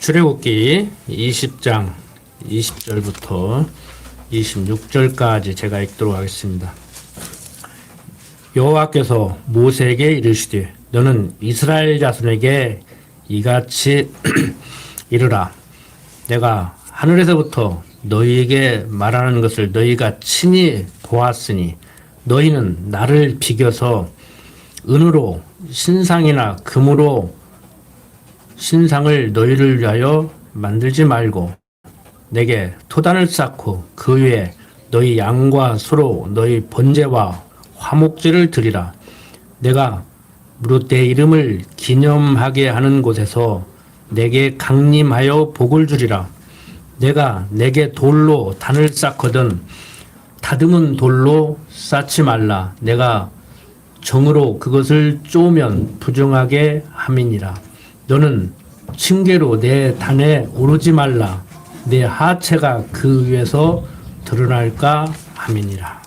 출애굽기 20장 20절부터 26절까지 제가 읽도록 하겠습니다. 여호와께서 모세에게 이르시되 너는 이스라엘 자손에게 이같이 이르라. 내가 하늘에서부터 너희에게 말하는 것을 너희가 친히 보았으니 너희는 나를 비겨서 은으로 신상이나 금으로 신상을 너희를 위하여 만들지 말고 내게 토단을 쌓고 그 위에 너희 양과 소로 너희 번제와 화목제를 드리라. 내가 무릇 내 이름을 기념하게 하는 곳에서 내게 강림하여 복을 주리라. 내가 내게 돌로 단을 쌓거든 다듬은 돌로 쌓지 말라. 내가 정으로 그것을 쪼으면 부정하게 함이니라. 너는 층계로 내 단에 오르지 말라. 내 하체가 그 위에서 드러날까 함이니라.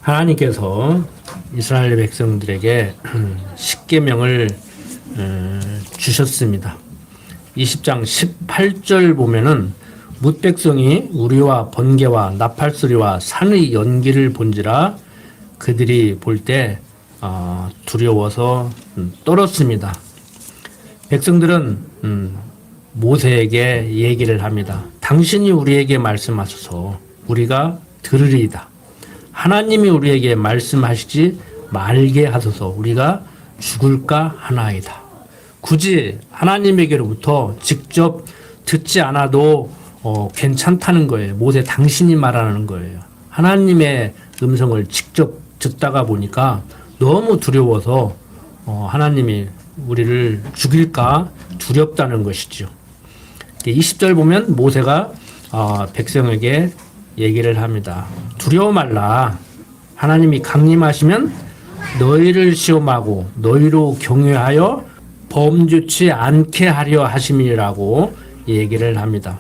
하나님께서 이스라엘 백성들에게 십계명을 주셨습니다. 20장 18절 보면은 뭇 백성이 우리와 번개와 나팔소리와 산의 연기를 본지라 그들이 볼 때 두려워서 떨었습니다. 백성들은 모세에게 얘기를 합니다. 당신이 우리에게 말씀하셔서 우리가 들으리이다. 하나님이 우리에게 말씀하시지 말게 하소서 우리가 죽을까 하나이다. 굳이 하나님에게로부터 직접 듣지 않아도 괜찮다는 거예요. 모세 당신이 말하는 거예요. 하나님의 음성을 직접 듣다가 보니까 너무 두려워서 하나님이 우리를 죽일까 두렵다는 것이죠. 20절 보면 모세가 백성에게 얘기를 합니다. 두려워 말라. 하나님이 강림하시면 너희를 시험하고 너희로 경외하여 범죄치 않게 하려 하심이라고 얘기를 합니다.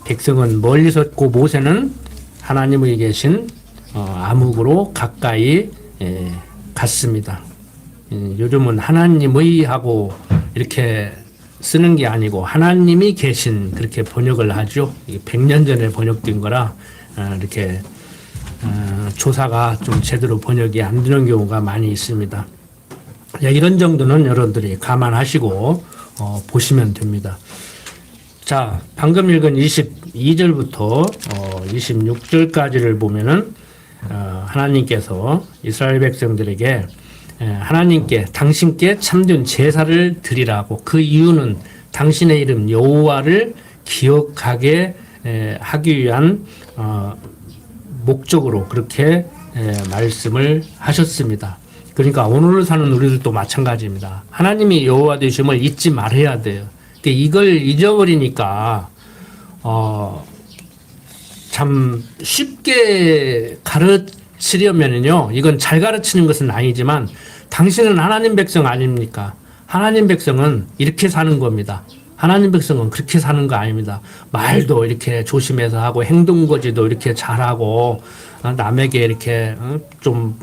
백성은 멀리 섰고 모세는 하나님의 계신 암흑으로 가까이 갔습니다. 요즘은 하나님의 하고 이렇게 쓰는 게 아니고 하나님이 계신 그렇게 번역을 하죠. 100년 전에 번역된 거라 이렇게 조사가 좀 제대로 번역이 안 되는 경우가 많이 있습니다. 이런 정도는 여러분들이 감안하시고 보시면 됩니다. 자, 방금 읽은 22절부터 26절까지를 보면은 하나님께서 이스라엘 백성들에게 하나님께 당신께 참된 제사를 드리라고 그 이유는 당신의 이름 여호와를 기억하게 하기 위한 목적으로 그렇게 말씀을 하셨습니다. 그러니까 오늘 사는 우리들도 마찬가지입니다. 하나님이 여호와 되심을 잊지 말아야 돼요. 이걸 잊어버리니까 참 쉽게 가르치려면요, 이건 잘 가르치는 것은 아니지만 당신은 하나님 백성 아닙니까? 하나님 백성은 이렇게 사는 겁니다. 하나님 백성은 그렇게 사는 거 아닙니다. 말도 이렇게 조심해서 하고 행동거지도 이렇게 잘하고 남에게 이렇게 좀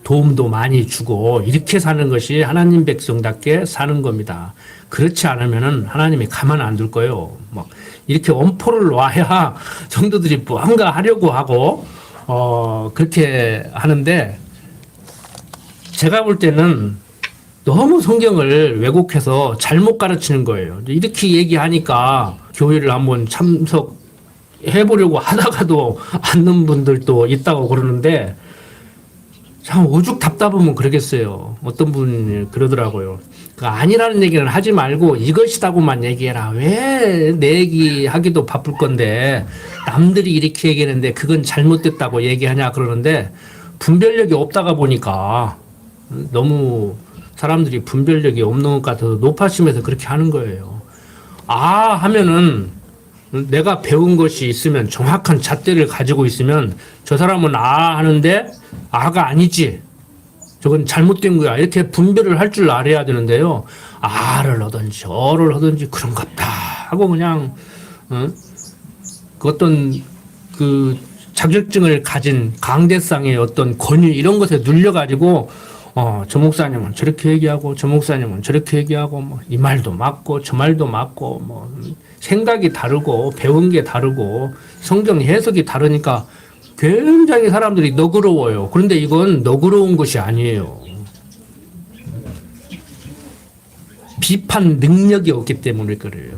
도움도 많이 주고 이렇게 사는 것이 하나님 백성답게 사는 겁니다. 그렇지 않으면은 하나님이 가만 안 둘 거예요. 막 이렇게 엄포를 놔야 성도들이 뭔가 하려고 하고 그렇게 하는데 제가 볼 때는 너무 성경을 왜곡해서 잘못 가르치는 거예요. 이렇게 얘기하니까 교회를 한번 참석해보려고 하다가도 않는 분들도 있다고 그러는데 참 오죽 답답하면 그러겠어요. 어떤 분이 그러더라고요. 아니라는 얘기는 하지 말고 이것이다고만 얘기해라. 왜 내 얘기하기도 바쁠 건데 남들이 이렇게 얘기하는데 그건 잘못됐다고 얘기하냐 그러는데 분별력이 없다가 보니까 너무 사람들이 분별력이 없는 것 같아서 높아심에서 그렇게 하는 거예요. 하면은 내가 배운 것이 있으면 정확한 잣대를 가지고 있으면 저 사람은 하는데 가 아니지. 저건 잘못된 거야. 이렇게 분별을 할 줄 알아야 되는데요. 를 하든지 를 하든지 그런갑다 하고 그냥 어떤 그 자격증을 가진 강대상의 어떤 권위 이런 것에 눌려가지고 저 목사님은 저렇게 얘기하고 저 목사님은 저렇게 얘기하고 뭐 이 말도 맞고 저 말도 맞고 뭐 생각이 다르고 배운 게 다르고 성경 해석이 다르니까 굉장히 사람들이 너그러워요. 그런데 이건 너그러운 것이 아니에요. 비판 능력이 없기 때문에 그래요.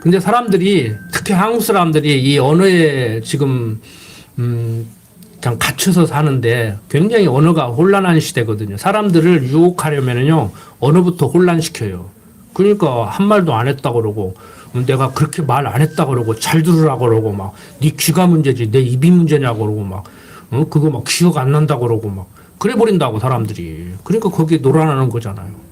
근데 사람들이 특히 한국 사람들이 이 언어에 지금 그냥 갇혀서 사는데 굉장히 언어가 혼란한 시대거든요. 사람들을 유혹하려면요 언어부터 혼란시켜요. 그러니까 한 말도 안 했다 그러고 내가 그렇게 말 안 했다 그러고 잘 들으라 그러고 막 네 귀가 문제지 내 입이 문제냐고 그러고 막 그거 막 기억 안 난다 그러고 막 그래 버린다고 사람들이. 그러니까 거기에 놀아나는 거잖아요.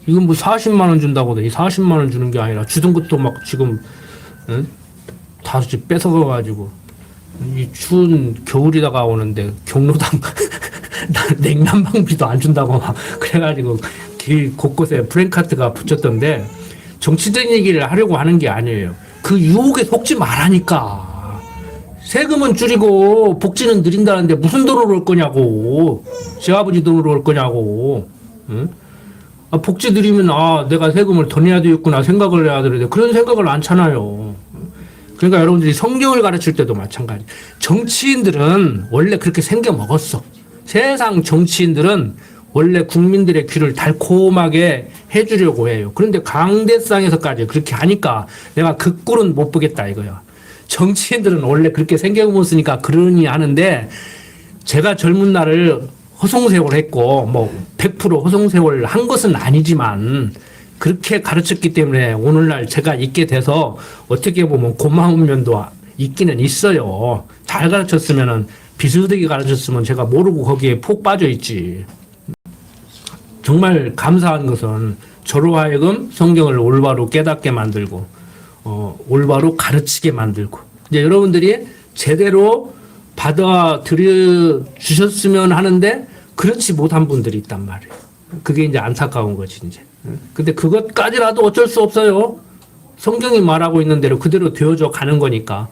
이건 뭐 40만 원 준다고 이 40만 원 주는 게 아니라 주던 것도 막 지금 다 뺏어가 가지고 이 추운 겨울이다가 오는데 경로당 냉난방비도 안 준다고 막 그래가지고 길 곳곳에 프랭카트가 붙였던데 정치적인 얘기를 하려고 하는 게 아니에요. 그 유혹에 속지 말라니까. 세금은 줄이고 복지는 늘린다는데 무슨 돈으로 올 거냐고. 시아버지 돈으로 올 거냐고. 응? 복지 늘리면 내가 세금을 더 내야 되겠구나 생각을 해야 되는데 그런 생각을 안 차나요. 그러니까 여러분들이 성경을 가르칠 때도 마찬가지. 정치인들은 원래 그렇게 생겨 먹었어. 세상 정치인들은 원래 국민들의 귀를 달콤하게 해주려고 해요. 그런데 강대상에서까지 그렇게 하니까 내가 그 꼴은 못 보겠다 이거야. 정치인들은 원래 그렇게 생겨 먹었으니까 그러니 하는데 제가 젊은 날을 허송세월 했고 뭐 100% 허송세월 한 것은 아니지만 그렇게 가르쳤기 때문에 오늘날 제가 있게 돼서 어떻게 보면 고마운 면도 있기는 있어요. 잘 가르쳤으면은 비스듬하게 가르쳤으면 제가 모르고 거기에 푹 빠져 있지. 정말 감사한 것은 저로 하여금 성경을 올바로 깨닫게 만들고 올바로 가르치게 만들고 이제 여러분들이 제대로 받아들여 주셨으면 하는데 그렇지 못한 분들이 있단 말이에요. 그게 이제 안타까운 거지 이제. 근데 그것까지라도 어쩔 수 없어요. 성경이 말하고 있는 대로 그대로 되어져 가는 거니까.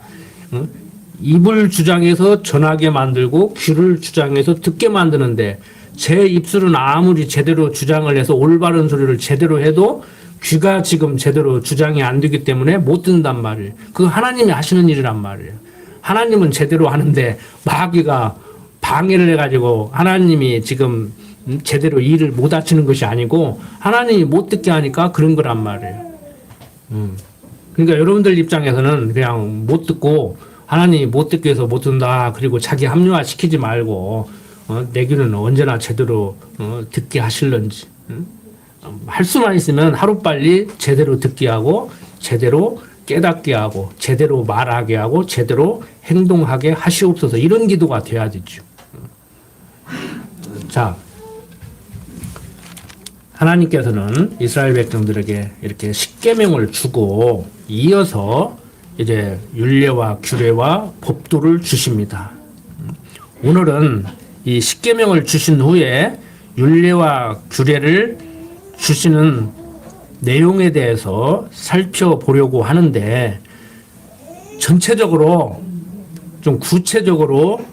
입을 주장해서 전하게 만들고 귀를 주장해서 듣게 만드는데 제 입술은 아무리 제대로 주장을 해서 올바른 소리를 제대로 해도 귀가 지금 제대로 주장이 안 되기 때문에 못 듣는단 말이에요. 그거 하나님이 하시는 일이란 말이에요. 하나님은 제대로 하는데 마귀가 방해를 해가지고 하나님이 지금 제대로 일을 못 하시는 것이 아니고 하나님이 못 듣게 하니까 그런 거란 말이에요. 그러니까 여러분들 입장에서는 그냥 못 듣고 하나님이 못 듣게 해서 못 듣는다. 그리고 자기 합리화 시키지 말고 내 귀는 언제나 제대로 듣게 하실런지 할 수만 있으면 하루빨리 제대로 듣게 하고 제대로 깨닫게 하고 제대로 말하게 하고 제대로 행동하게 하시옵소서 이런 기도가 돼야 되죠. 자, 하나님께서는 이스라엘 백성들에게 이렇게 십계명을 주고 이어서 이제 율례와 규례와 법도를 주십니다. 오늘은 이 십계명을 주신 후에 율례와 규례를 주시는 내용에 대해서 살펴보려고 하는데 전체적으로 좀 구체적으로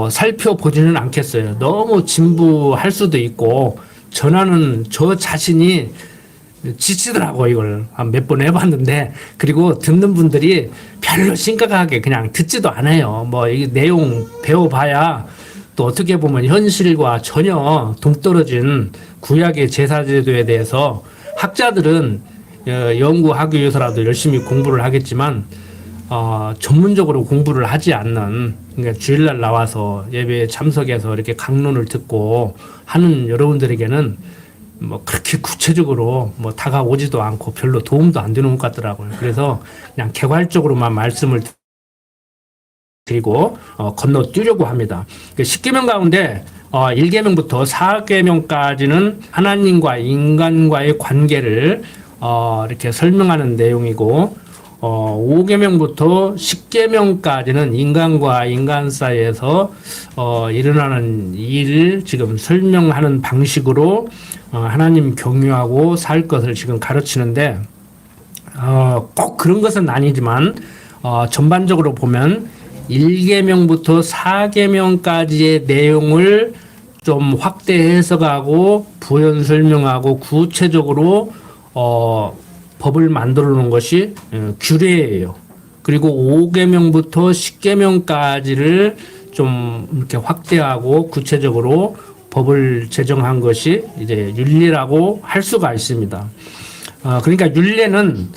살펴보지는 않겠어요. 너무 진부할 수도 있고 전하는 저 자신이 지치더라고. 이걸 한 몇 번 해봤는데 그리고 듣는 분들이 별로 심각하게 그냥 듣지도 않아요. 뭐 이 내용 배워봐야 또 어떻게 보면 현실과 전혀 동떨어진 구약의 제사제도에 대해서 학자들은 연구하기 위해서라도 열심히 공부를 하겠지만 전문적으로 공부를 하지 않는 그러니까 주일날 나와서 예배에 참석해서 이렇게 강론을 듣고 하는 여러분들에게는 뭐 그렇게 구체적으로 뭐 다가오지도 않고 별로 도움도 안 되는 것 같더라고요. 그래서 그냥 개괄적으로만 말씀을 드리고 건너뛰려고 합니다. 십계명 가운데 1계명부터 4계명까지는 하나님과 인간과의 관계를 이렇게 설명하는 내용이고 5계명부터 10계명까지는 인간과 인간 사이에서 일어나는 일을 지금 설명하는 방식으로 하나님 경유하고 살 것을 지금 가르치는데 꼭 그런 것은 아니지만 전반적으로 보면 1계명부터 4계명까지의 내용을 좀 확대 해석하고 부연 설명하고 구체적으로 법을 만들어 놓은 것이 규례예요. 그리고 5계명부터 10계명까지를 좀 이렇게 확대하고 구체적으로 법을 제정한 것이 이제 율례라고 할 수가 있습니다. 그러니까 율례는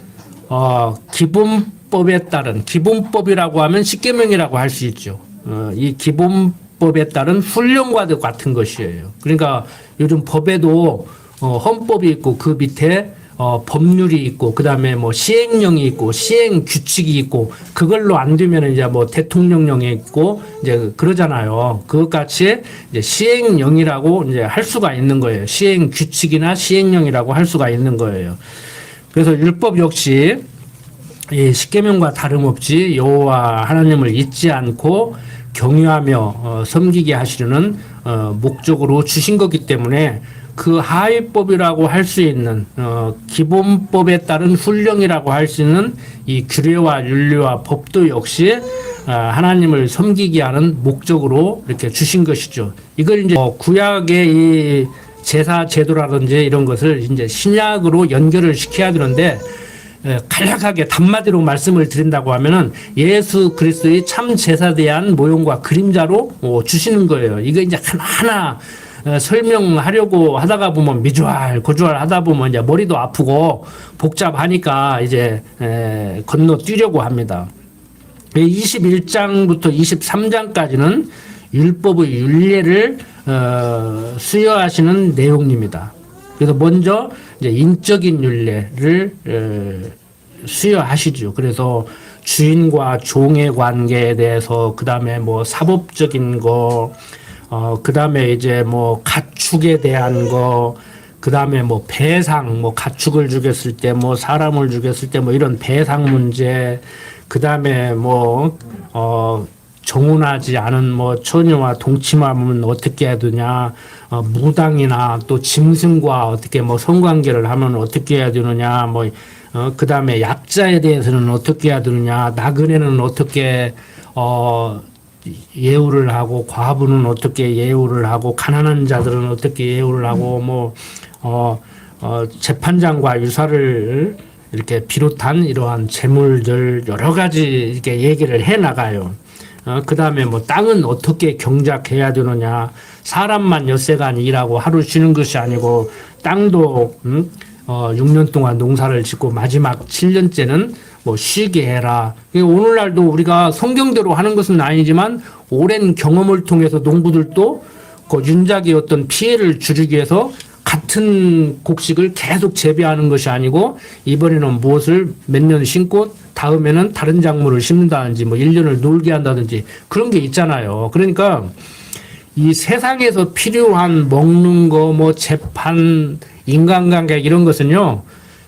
기본법에 따른 기본법이라고 하면 10계명이라고 할 수 있죠. 이 기본법에 따른 훈령과도 같은 것이에요. 그러니까 요즘 법에도 헌법이 있고 그 밑에 법률이 있고 그다음에 뭐 시행령이 있고 시행 규칙이 있고 그걸로 안 되면 이제 뭐 대통령령이 있고 이제 그러잖아요. 그것 같이 이제 시행령이라고 이제 할 수가 있는 거예요. 시행 규칙이나 시행령이라고 할 수가 있는 거예요. 그래서 율법 역시 이 십계명과 다름없이 여호와 하나님을 잊지 않고 경유하며 섬기게 하시려는 목적으로 주신 거기 때문에 그 하위법이라고 할 수 있는 기본법에 따른 훈령이라고 할 수 있는 이 규례와 율례와 법도 역시 하나님을 섬기게 하는 목적으로 이렇게 주신 것이죠. 이걸 이제 구약의 이 제사 제도라든지 이런 것을 이제 신약으로 연결을 시켜야 되는데 간략하게 단마디로 말씀을 드린다고 하면은 예수 그리스도의 참 제사에 대한 모형과 그림자로 주시는 거예요. 이거 이제 하나하나 설명하려고 하다가 보면 미주알 고주알 하다 보면 이제 머리도 아프고 복잡하니까 이제 건너뛰려고 합니다. 21장부터 23장까지는 율법의 율례를 수여하시는 내용입니다. 그래서 먼저 이제 인적인 율례를 수여하시죠. 그래서 주인과 종의 관계에 대해서 그다음에 뭐 사법적인 거 그다음에 이제 뭐 가축에 대한 거, 그다음에 뭐 배상, 뭐 가축을 죽였을 때, 뭐 사람을 죽였을 때, 뭐 이런 배상 문제, 그다음에 뭐 정혼하지 않은 뭐 처녀와 동침하면 어떻게 해야 되냐, 무당이나 또 짐승과 어떻게 뭐 성관계를 하면 어떻게 해야 되느냐, 뭐 그다음에 약자에 대해서는 어떻게 해야 되느냐, 나그네는 어떻게 예우를 하고 과부는 어떻게 예우를 하고 가난한 자들은 어떻게 예우를 하고 뭐 재판장과 유사를 이렇게 비롯한 이러한 재물들 여러 가지 이렇게 얘기를 해 나가요. 그다음에 뭐 땅은 어떻게 경작해야 되느냐, 사람만 엿새간 일하고 하루 쉬는 것이 아니고 땅도 6년 동안 농사를 짓고 마지막 7년째는 뭐 쉬게 해라. 오늘날도 우리가 성경대로 하는 것은 아니지만 오랜 경험을 통해서 농부들도 그 윤작의 어떤 피해를 줄이기 위해서 같은 곡식을 계속 재배하는 것이 아니고 이번에는 무엇을 몇 년 심고 다음에는 다른 작물을 심는다든지 뭐 1년을 놀게 한다든지 그런 게 있잖아요. 그러니까 이 세상에서 필요한 먹는 거, 뭐 재판, 인간관계 이런 것은요,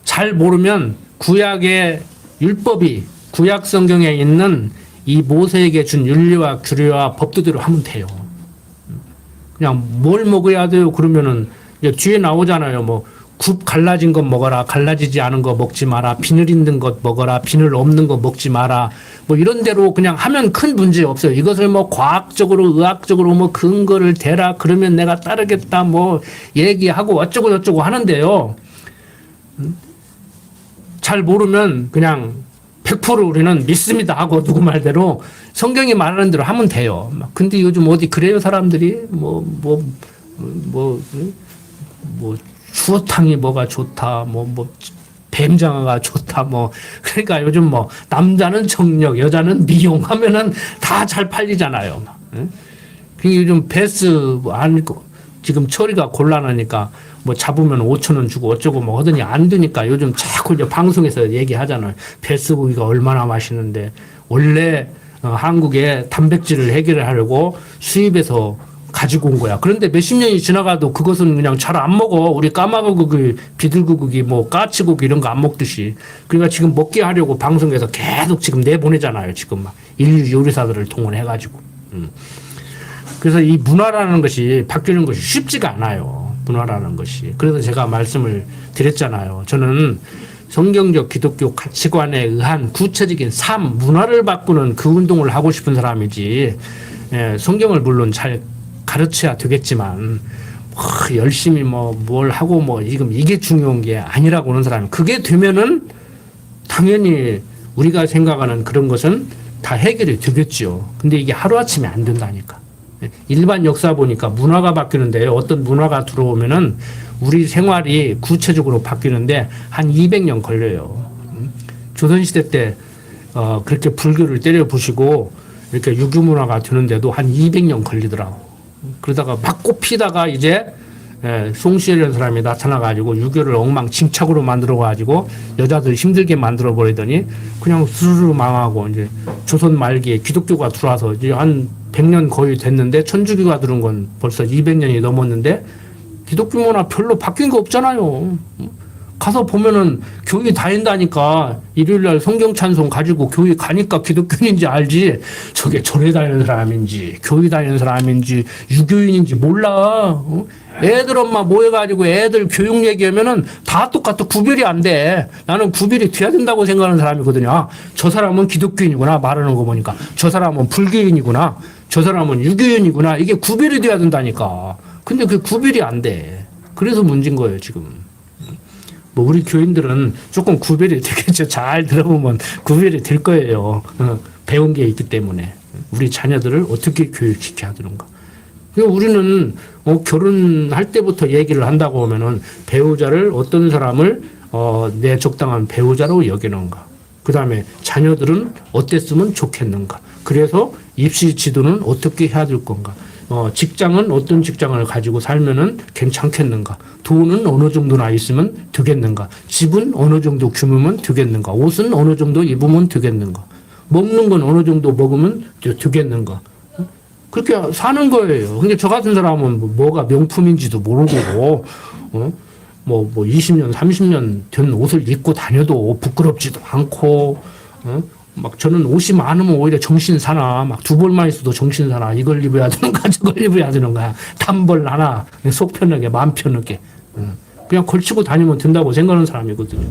잘 모르면 구약의 율법이 구약 성경에 있는 이 모세에게 준 윤리와 규례와 법도대로 하면 돼요. 그냥 뭘 먹어야 돼요? 그러면은 뒤에 나오잖아요. 뭐 굽 갈라진 것 먹어라, 갈라지지 않은 거 먹지 마라, 비늘 있는 것 먹어라, 비늘 없는 거 먹지 마라. 뭐 이런 대로 그냥 하면 큰 문제 없어요. 이것을 뭐 과학적으로 의학적으로 뭐 근거를 대라 그러면 내가 따르겠다 뭐 얘기하고 어쩌고 저쩌고 하는데요. 잘 모르면 그냥 100% 우리는 믿습니다 하고 누구 말대로 성경이 말하는 대로 하면 돼요. 근데 요즘 어디 그래요 사람들이 뭐 추어탕이 뭐가 좋다 뭐 뱀장어가 좋다 뭐 그러니까 요즘 뭐 남자는 정력 여자는 미용 하면은 다 잘 팔리잖아요. 그러니까 요즘 베스 안 지금 처리가 곤란하니까 뭐 잡으면 5,000원 주고 어쩌고 뭐 하더니 안 되니까 요즘 자꾸 이제 방송에서 얘기하잖아요. 베스고기가 얼마나 맛있는데 원래 한국의 단백질을 해결하려고 수입해서 가지고 온 거야. 그런데 몇십 년이 지나가도 그것은 그냥 잘 안 먹어. 우리 까마고기, 비둘기고기, 뭐 까치고기 이런 거 안 먹듯이. 그러니까 지금 먹게 하려고 방송에서 계속 지금 내보내잖아요. 지금 막 인류 요리사들을 동원해가지고. 그래서 이 문화라는 것이 바뀌는 것이 쉽지가 않아요. 문화라는 것이. 그래서 제가 말씀을 드렸잖아요. 저는 성경적 기독교 가치관에 의한 구체적인 삶, 문화를 바꾸는 그 운동을 하고 싶은 사람이지, 성경을 물론 잘 가르쳐야 되겠지만 열심히 뭘 하고 지금 이게 중요한 게 아니라고 하는 사람이 그게 되면은 당연히 우리가 생각하는 그런 것은 다 해결이 되겠죠. 근데 이게 하루아침에 안 된다니까. 일반 역사 보니까 문화가 바뀌는데 어떤 문화가 들어오면은 우리 생활이 구체적으로 바뀌는데 한 200년 걸려요. 조선시대 때 그렇게 불교를 때려 부시고 이렇게 유교 문화가 되는데도 한 200년 걸리더라고. 그러다가 막 꼽히다가 이제 송시열이라는 사람이 나타나가지고 유교를 엉망진창으로 만들어가지고 여자들 힘들게 만들어버리더니 그냥 스스로 망하고 이제 조선 말기에 기독교가 들어와서 이제 한 100년 거의 됐는데 천주교가 들어온 건 벌써 200년이 넘었는데 기독교 문화 별로 바뀐 거 없잖아요. 가서 보면은 교회 다닌다니까 일요일날 성경 찬송 가지고 교회 가니까 기독교인인지 알지 저게 절에 다니는 사람인지 교회 다니는 사람인지 유교인인지 몰라. 애들 엄마 모여가지고 애들 교육 얘기하면은 다 똑같아. 구별이 안 돼. 나는 구별이 돼야 된다고 생각하는 사람이거든요. 아, 저 사람은 기독교인이구나 말하는 거 보니까 저 사람은 불교인이구나 저 사람은 유교인이구나 이게 구별이 돼야 된다니까. 근데 그 구별이 안 돼. 그래서 문제인 거예요 지금. 우리 교인들은 조금 구별이 되겠죠. 잘 들어보면 구별이 될 거예요. 배운 게 있기 때문에. 우리 자녀들을 어떻게 교육시켜야 되는가. 우리는 결혼할 때부터 얘기를 한다고 하면은 배우자를 어떤 사람을 내 적당한 배우자로 여기는가. 그 다음에 자녀들은 어땠으면 좋겠는가. 그래서 입시 지도는 어떻게 해야 될 건가. 직장은 어떤 직장을 가지고 살면은 괜찮겠는가? 돈은 어느 정도나 있으면 되겠는가? 집은 어느 정도 규모면 되겠는가? 옷은 어느 정도 입으면 되겠는가? 먹는 건 어느 정도 먹으면 되겠는가? 그렇게 사는 거예요. 근데 저 같은 사람은 뭐가 명품인지도 모르고, 20년, 30년 된 옷을 입고 다녀도 부끄럽지도 않고, 막 저는 옷이 많으면 오히려 정신 사나 막 두 벌만 있어도 정신 사나 이걸 입어야 되는가 저걸 입어야 되는가 단벌 하나 속 편하게 마음 편하게 그냥 걸치고 다니면 된다고 생각하는 사람이거든요.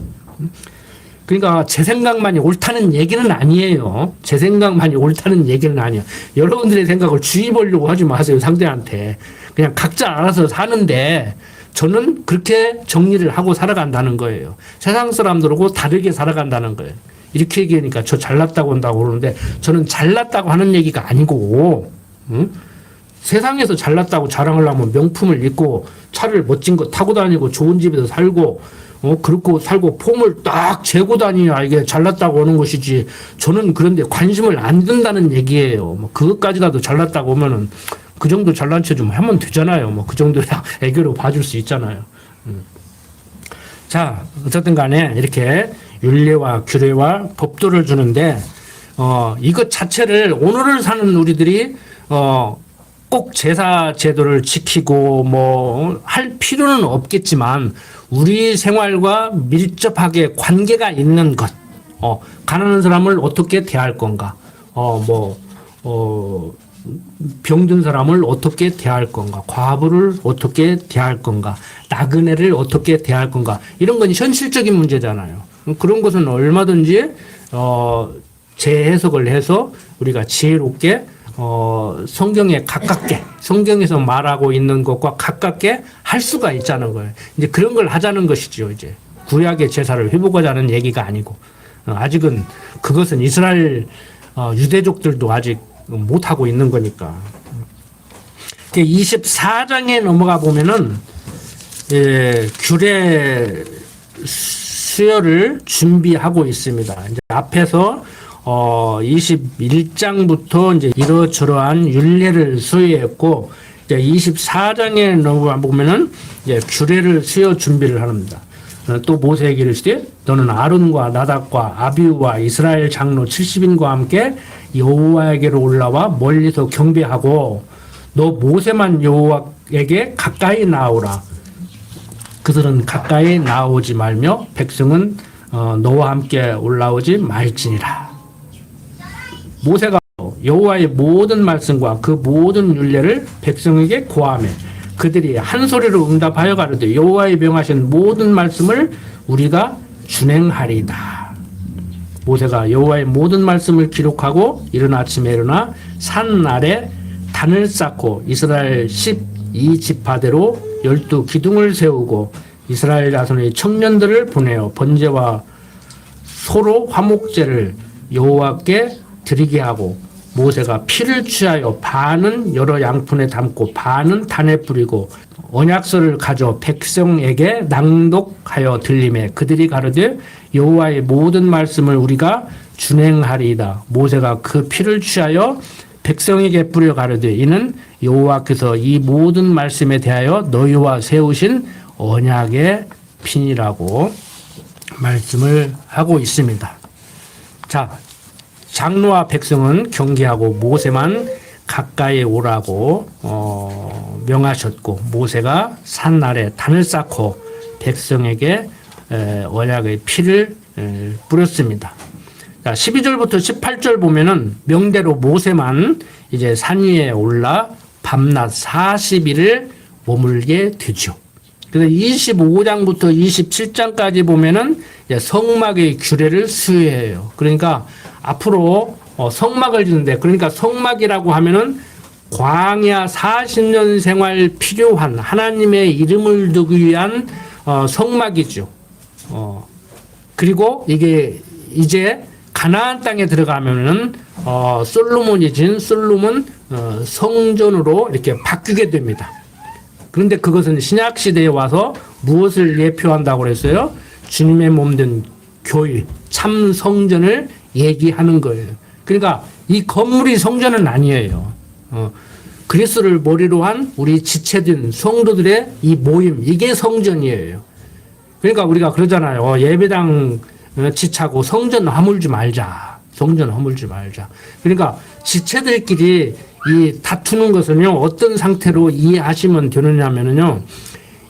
그러니까 제 생각만이 옳다는 얘기는 아니에요. 제 생각만이 옳다는 얘기는 아니에요. 여러분들의 생각을 주의 보려고 하지 마세요. 상대한테 그냥 각자 알아서 사는데 저는 그렇게 정리를 하고 살아간다는 거예요. 세상 사람들하고 다르게 살아간다는 거예요. 이렇게 얘기하니까 저 잘났다고 한다고 그러는데 저는 잘났다고 하는 얘기가 아니고 세상에서 잘났다고 자랑을 하면 명품을 입고 차를 멋진 거 타고 다니고 좋은 집에서 살고 그렇고 살고 폼을 딱 재고 다니냐 이게 잘났다고 하는 것이지 저는 그런데 관심을 안 둔다는 얘기예요. 그것까지라도 잘났다고 하면은 그 정도 잘난 체 좀 하면 되잖아요. 그 정도야 애교로 봐줄 수 있잖아요. 자 어쨌든 간에 이렇게 윤례와 규례와 법도를 주는데 이것 자체를 오늘을 사는 우리들이 꼭 제사 제도를 지키고 할 필요는 없겠지만 우리 생활과 밀접하게 관계가 있는 것 가난한 사람을 어떻게 대할 건가 병든 사람을 어떻게 대할 건가 과부를 어떻게 대할 건가 나그네를 어떻게 대할 건가 이런 건 현실적인 문제잖아요. 그런 것은 얼마든지 재해석을 해서 우리가 지혜롭게 성경에 가깝게 성경에서 말하고 있는 것과 가깝게 할 수가 있자는 거예요. 이제 그런 걸 하자는 것이죠. 이제 구약의 제사를 회복하자는 얘기가 아니고 아직은 그것은 이스라엘 유대족들도 아직 못 하고 있는 거니까. 24장에 넘어가 보면은 규례 수여를 준비하고 있습니다. 이제 앞에서 21장부터 이제 이러저러한 율례를 수여했고 이제 24장에 넘어가 보면은 이제 규례를 수여 준비를 합니다. 또 모세에게 이르시되 너는 아론과 나답과 아비우와 이스라엘 장로 70인과 함께 여호와에게로 올라와 멀리서 경배하고 너 모세만 여호와에게 가까이 나오라. 그들은 가까이 나오지 말며 백성은 너와 함께 올라오지 말지니라. 모세가 여호와의 모든 말씀과 그 모든 율례를 백성에게 고하며 그들이 한 소리로 응답하여 가로되 여호와의 명하신 모든 말씀을 우리가 준행하리다. 모세가 여호와의 모든 말씀을 기록하고 이른 아침에 일어나 산 아래 단을 쌓고 이스라엘 12지파대로 12기둥을 세우고 이스라엘 자손의 청년들을 보내어 번제와 소로 화목제를 여호와께 드리게 하고 모세가 피를 취하여 반은 여러 양푼에 담고 반은 단에 뿌리고 언약서를 가져 백성에게 낭독하여 들리매 그들이 가로되 여호와의 모든 말씀을 우리가 준행하리이다. 모세가 그 피를 취하여 백성에게 뿌려 가로되 이는 여호와께서 이 모든 말씀에 대하여 너희와 세우신 언약의 피니라고 말씀을 하고 있습니다. 자, 장로와 백성은 경계하고 모세만 가까이 오라고 명하셨고 모세가 산 아래 단을 쌓고 백성에게 언약의 피를 뿌렸습니다. 자, 12절부터 18절 보면은 명대로 모세만 이제 산 위에 올라 밤낮 40일을 머물게 되죠. 그래서 25장부터 27장까지 보면은 성막의 규례를 수여해요. 그러니까 앞으로 성막을 짓는데, 그러니까 성막이라고 하면은 광야 40년 생활 필요한 하나님의 이름을 두기 위한 성막이죠. 그리고 이게 이제 가나안 땅에 들어가면은 솔로몬이 진 솔로몬 성전으로 이렇게 바뀌게 됩니다. 그런데 그것은 신약 시대에 와서 무엇을 예표한다고 그랬어요? 주님의 몸된 교회, 참 성전을 얘기하는 거예요. 그러니까 이 건물이 성전은 아니에요. 그리스도를 머리로 한 우리 지체된 성도들의 이 모임, 이게 성전이에요. 그러니까 우리가 그러잖아요. 예배당 지차고 성전 허물지 말자. 성전 허물지 말자. 그러니까 지체들끼리 이 다투는 것은요, 어떤 상태로 이해하시면 되느냐면요,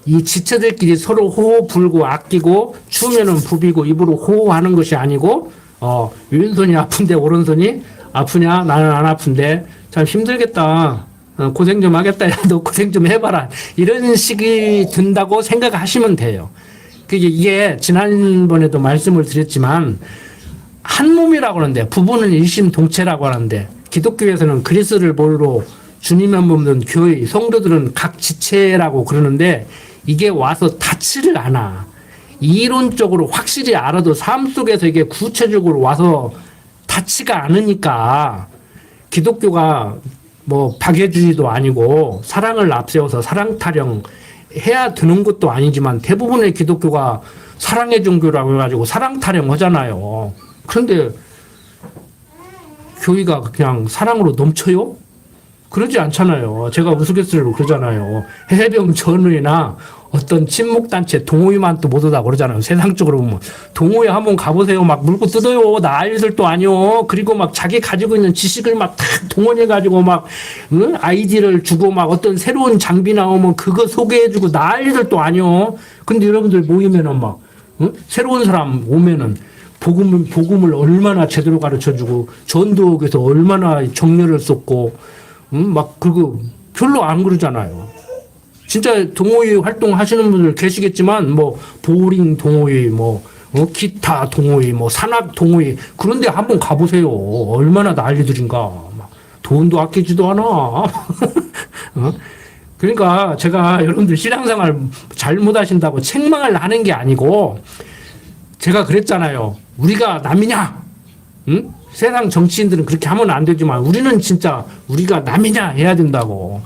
이 지체들끼리 서로 호호 불고 아끼고 추우면은 부비고 입으로 호호하는 것이 아니고, 왼손이 아픈데 오른손이 아프냐? 나는 안 아픈데 참 힘들겠다. 고생 좀 하겠다. 야, 너 고생 좀 해봐라. 이런 식이 든다고 생각하시면 돼요. 이게 지난번에도 말씀을 드렸지만 한 몸이라고 하는데 부부는 일심동체라고 하는데 기독교에서는 그리스도를 머리로 주님의 몸된 교회 성도들은 각 지체라고 그러는데 이게 와서 닿지를 않아. 이론적으로 확실히 알아도 삶 속에서 이게 구체적으로 와서 닿지가 않으니까 기독교가 뭐 박애주의도 아니고 사랑을 앞세워서 사랑 타령 해야 되는 것도 아니지만 대부분의 기독교가 사랑의 종교라고 해가지고 사랑 타령 하잖아요. 그런데 교회가 그냥 사랑으로 넘쳐요? 그러지 않잖아요. 제가 우스갯소리로 그러잖아요. 해병 전우회나 어떤 친목단체 동호회만 또 못 오다 그러잖아요. 세상적으로 보면. 동호회 한번 가보세요. 막 물고 뜯어요. 난리들도 아니요. 그리고 막 자기 가지고 있는 지식을 막 다 동원해가지고 막, 응? 아이디를 주고 막 어떤 새로운 장비 나오면 그거 소개해주고 난리들도 아니요. 근데 여러분들 모이면은 막, 응? 새로운 사람 오면은 복음을 얼마나 제대로 가르쳐주고 전도국에서 얼마나 정열을 쏟고, 응? 막 그거 별로 안 그러잖아요. 진짜 동호회 활동하시는 분들 계시겠지만 뭐 보링 동호회 뭐 기타 동호회 뭐 산악 동호회 그런데 한번 가보세요. 얼마나 난리들인가. 막 돈도 아끼지도 않아. 그러니까 제가 여러분들 신앙생활 잘못하신다고 책망을 하는 게 아니고 제가 그랬잖아요. 우리가 남이냐? 응? 세상 정치인들은 그렇게 하면 안 되지만 우리는 진짜 우리가 남이냐 해야 된다고.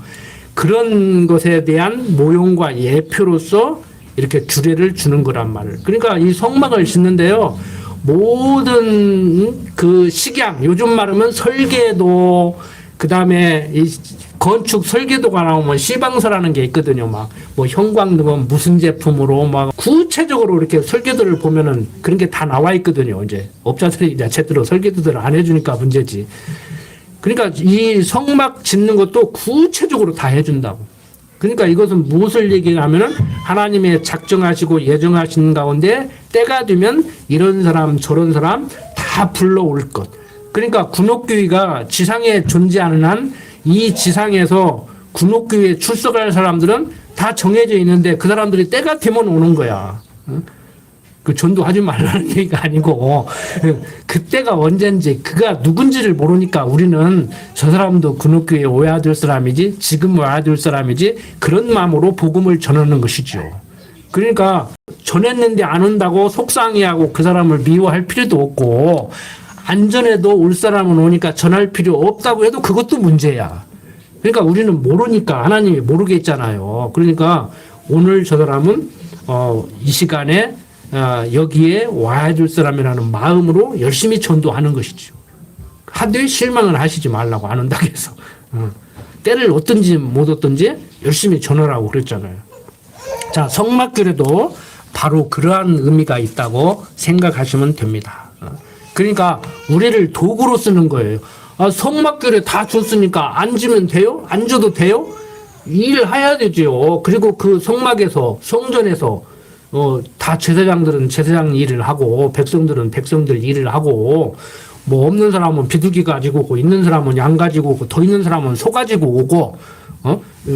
그런 것에 대한 모형과 예표로서 이렇게 규례를 주는 거란 말을. 그러니까 이 성막을 짓는데요. 모든 그 식양, 요즘 말하면 설계도, 그 다음에 이 건축 설계도가 나오면 시방서라는 게 있거든요. 막 뭐 형광등은 무슨 제품으로 막 구체적으로 이렇게 설계도를 보면은 그런 게 다 나와 있거든요. 이제 업자들이 이제 제대로 설계도들을 안 해주니까 문제지. 그러니까 이 성막 짓는 것도 구체적으로 다 해준다고. 그러니까 이것은 무엇을 얘기하면은 하나님의 작정하시고 예정하신 가운데 때가 되면 이런 사람 저런 사람 다 불러올 것. 그러니까 군옥교회가 지상에 존재하는 한 이 지상에서 군옥교회에 출석할 사람들은 다 정해져 있는데 그 사람들이 때가 되면 오는 거야. 그 전도하지 말라는 얘기가 아니고 그때가 언젠지 그가 누군지를 모르니까 우리는 저 사람도 근육교에 오야 될 사람이지 지금 와야 될 사람이지 그런 마음으로 복음을 전하는 것이죠. 그러니까 전했는데 안 온다고 속상해하고 그 사람을 미워할 필요도 없고 안 전해도 올 사람은 오니까 전할 필요 없다고 해도 그것도 문제야. 그러니까 우리는 모르니까 하나님이 모르게 했잖아요. 그러니까 오늘 저 사람은 이 시간에 여기에 와야 될 사람이라는 마음으로 열심히 전도하는 것이죠. 하되 실망을 하시지 말라고 안 온다고 해서 때를 얻든지 못 얻든지 열심히 전하라고 그랬잖아요. 자, 성막교례도 바로 그러한 의미가 있다고 생각하시면 됩니다. 그러니까 우리를 도구로 쓰는 거예요. 성막교례 다 줬으니까 앉으면 돼요? 앉아도 돼요? 일해야 되죠. 그리고 그 성막에서 성전에서 다 제사장들은 제사장 일을 하고 백성들은 백성들 일을 하고 뭐 없는 사람은 비둘기 가지고 오고 있는 사람은 양 가지고 오고 더 있는 사람은 소 가지고 오고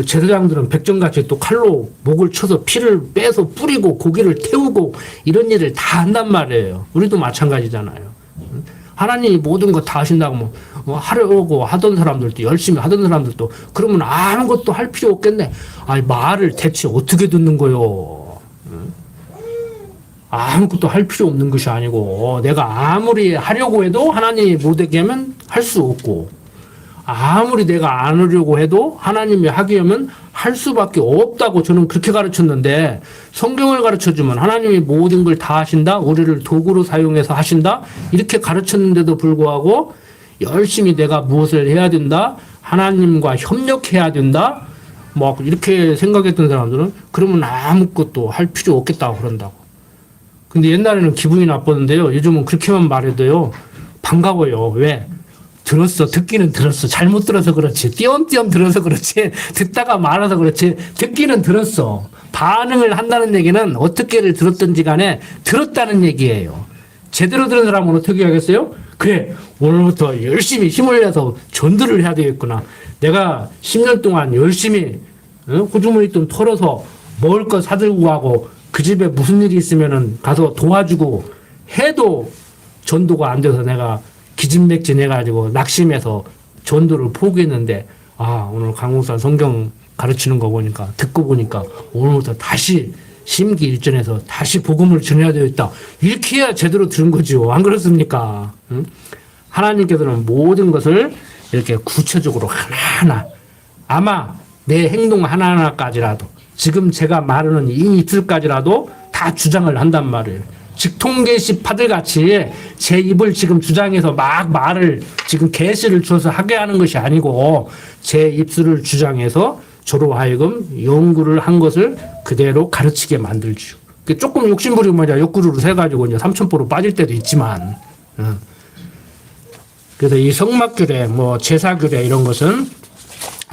제사장들은 백정같이 또 칼로 목을 쳐서 피를 빼서 뿌리고 고기를 태우고 이런 일을 다 한단 말이에요. 우리도 마찬가지잖아요. 하나님이 모든 거 다 하신다고 하려고 하던 사람들도 열심히 하던 사람들도 그러면 아무것도 할 필요 없겠네. 아니 말을 대체 어떻게 듣는 거요? 아무것도 할 필요 없는 것이 아니고 내가 아무리 하려고 해도 하나님이 못하게 하면 할 수 없고 아무리 내가 안 하려고 해도 하나님이 하게 하면 할 수밖에 없다고 저는 그렇게 가르쳤는데 성경을 가르쳐주면 하나님이 모든 걸 다 하신다 우리를 도구로 사용해서 하신다 이렇게 가르쳤는데도 불구하고 열심히 내가 무엇을 해야 된다 하나님과 협력해야 된다 뭐 이렇게 생각했던 사람들은 그러면 아무것도 할 필요 없겠다고 그런다고. 근데 옛날에는 기분이 나빴는데요 요즘은 그렇게만 말해도요 반가워요. 왜? 들었어. 듣기는 들었어. 잘못 들어서 그렇지. 띄엄띄엄 들어서 그렇지. 듣다가 말아서 그렇지. 듣기는 들었어. 반응을 한다는 얘기는 어떻게를 들었든지 간에 들었다는 얘기예요. 제대로 들은 사람은 어떻게 하겠어요? 그래. 오늘부터 열심히 힘을 내서 전도를 해야 되겠구나. 내가 10년 동안 열심히 호주머니 돈 털어서 먹을 거 사들고 가고 그 집에 무슨 일이 있으면은 가서 도와주고 해도 전도가 안 돼서 내가 기진맥진해가지고 낙심해서 전도를 포기했는데 오늘 강목사 성경 가르치는 거 보니까 듣고 보니까 오늘부터 다시 심기일전해서 다시 복음을 전해야 되겠다 이렇게 해야 제대로 들은 거죠. 안 그렇습니까? 응? 하나님께서는 모든 것을 이렇게 구체적으로 하나하나 아마 내 행동 하나하나까지라도 지금 제가 말하는 이 이틀까지라도 다 주장을 한단 말이에요. 직통계시 파들같이 제 입을 지금 주장해서 막 말을 지금 계시를 줘서 하게 하는 것이 아니고 제 입술을 주장해서 저로 하여금 연구를 한 것을 그대로 가르치게 만들죠. 조금 욕심부리면 옆구리로 세가지고 이제 삼천포로 빠질 때도 있지만 그래서 이 성막교례 뭐 제사교례 이런 것은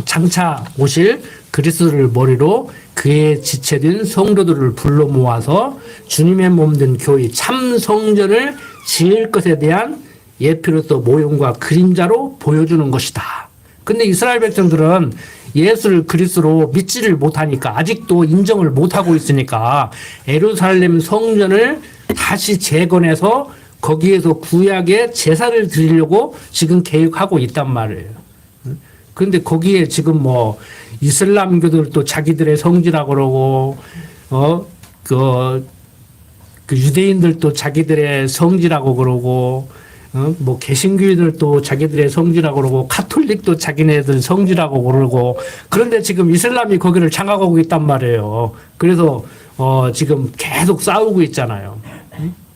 장차 오실 그리스도를 머리로 그의 지체된 성도들을 불러 모아서 주님의 몸된 교회 참 성전을 지을 것에 대한 예표로서 모형과 그림자로 보여주는 것이다. 근데 이스라엘 백성들은 예수를 그리스도로 믿지를 못하니까 아직도 인정을 못하고 있으니까 예루살렘 성전을 다시 재건해서 거기에서 구약의 제사를 드리려고 지금 계획하고 있단 말이에요. 그런데 거기에 지금 뭐 이슬람교들도 자기들의 성지라고 그러고 그 유대인들도 자기들의 성지라고 그러고 뭐 개신교인들도 자기들의 성지라고 그러고 카톨릭도 자기네들 성지라고 그러고 그런데 지금 이슬람이 거기를 장악하고 있단 말이에요. 그래서 지금 계속 싸우고 있잖아요.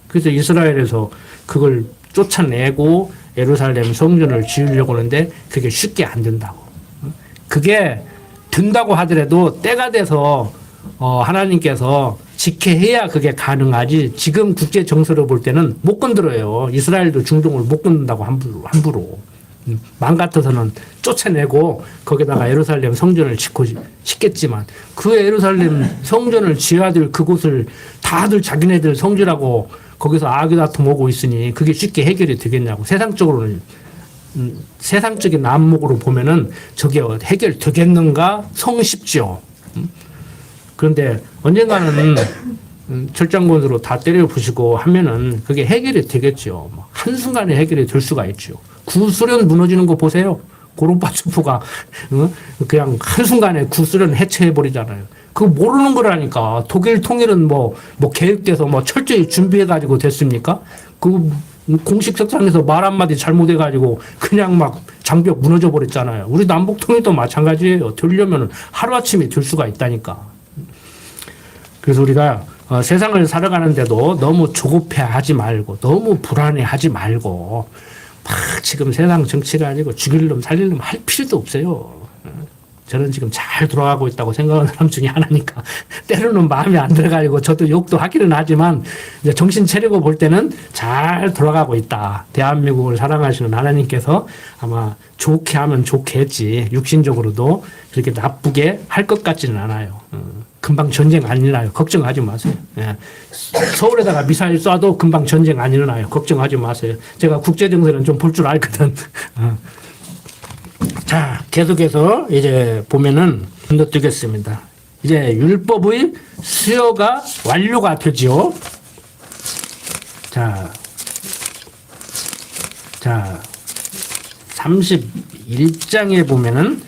그래서 이스라엘에서 그걸 쫓아내고 예루살렘 성전을 지으려고 하는데 그게 쉽게 안 된다고. 그게 된다고 하더라도 때가 돼서 하나님께서 직회해야 그게 가능하지 지금 국제 정세로 볼 때는 못 건드려요. 이스라엘도 중동을 못 건든다고 함부로. 맘 같아서는 쫓아내고 거기다가 예루살렘 성전을 짓겠지만 그 예루살렘 성전을 지어야 될 그곳을 다들 자기네들 성지라고 거기서 아귀다툼 오고 있으니 그게 쉽게 해결이 되겠냐고. 세상적으로는 세상적인 안목으로 보면은 저게 해결되겠는가 성쉽죠. 그런데 언젠가는 철장곤으로 다 때려 부시고 하면은 그게 해결이 되겠죠. 뭐 한순간에 해결이 될 수가 있죠. 구소련 무너지는 거 보세요. 고르바초프가 그냥 한순간에 구소련 해체해버리잖아요. 그거 모르는 거라니까. 독일 통일은 뭐 계획돼서 뭐 철저히 준비해가지고 됐습니까? 그 공식 석상에서 말 한마디 잘못해가지고 그냥 막 장벽 무너져 버렸잖아요. 우리 남북 통일도 마찬가지예요. 되려면 하루아침에 될 수가 있다니까. 그래서 우리가 세상을 살아가는데도 너무 조급해하지 말고 너무 불안해하지 말고 막 지금 세상 정치가 아니고 죽일 놈 살릴 놈 할 필요도 없어요. 저는 지금 잘 돌아가고 있다고 생각하는 사람 중에 하나니까 때로는 마음에 안 들어가지고 저도 욕도 하기는 하지만 이제 정신 차리고 볼 때는 잘 돌아가고 있다. 대한민국을 사랑하시는 하나님께서 아마 좋게 하면 좋게 했지 육신적으로도 그렇게 나쁘게 할 것 같지는 않아요. 금방 전쟁 안 일어나요. 걱정하지 마세요. 예. 서울에다가 미사일 쏴도 금방 전쟁 안 일어나요. 걱정하지 마세요. 제가 국제정세는 좀 볼 줄 알거든. 자, 계속해서 이제 보면은 건너뛰겠습니다. 이제 율법의 수여가 완료가 되지요. 자, 31장에 보면은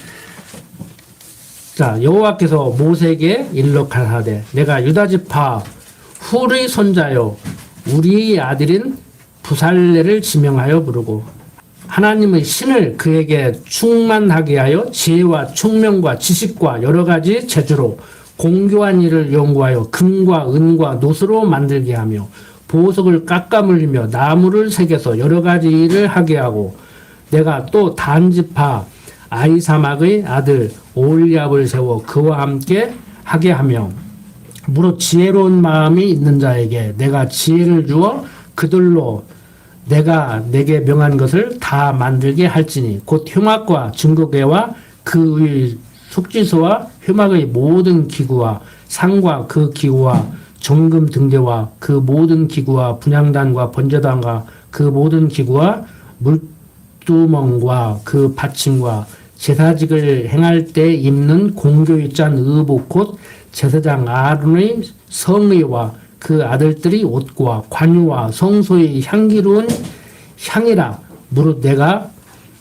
자, 여호와께서 모세에게 일러 가라사대 내가 유다 지파 훌의 손자요 우리의 아들인 부살레를 지명하여 부르고 하나님의 신을 그에게 충만하게 하여 지혜와 총명과 지식과 여러 가지 재주로 공교한 일을 연구하여 금과 은과 노스로 만들게 하며 보석을 깎아물리며 나무를 새겨서 여러 가지 일을 하게 하고 내가 또 단 지파 아이사막의 아들 오홀리압을 세워 그와 함께 하게 하며 무릇 지혜로운 마음이 있는 자에게 내가 지혜를 주어 그들로 내가 내게 명한 것을 다 만들게 할지니 곧 효막과 증거궤와 그의 속지소와 효막의 모든 기구와 상과 그 기구와 정금 등대와 그 모든 기구와 분향단과 번제단과 그 모든 기구와 물두멍과 그 받침과 제사직을 행할 때 입는 공교의 짠 의복 곧 제사장 아론의 성의와 그 아들들이 옷과 관유와 성소의 향기로운 향이라 무릇 내가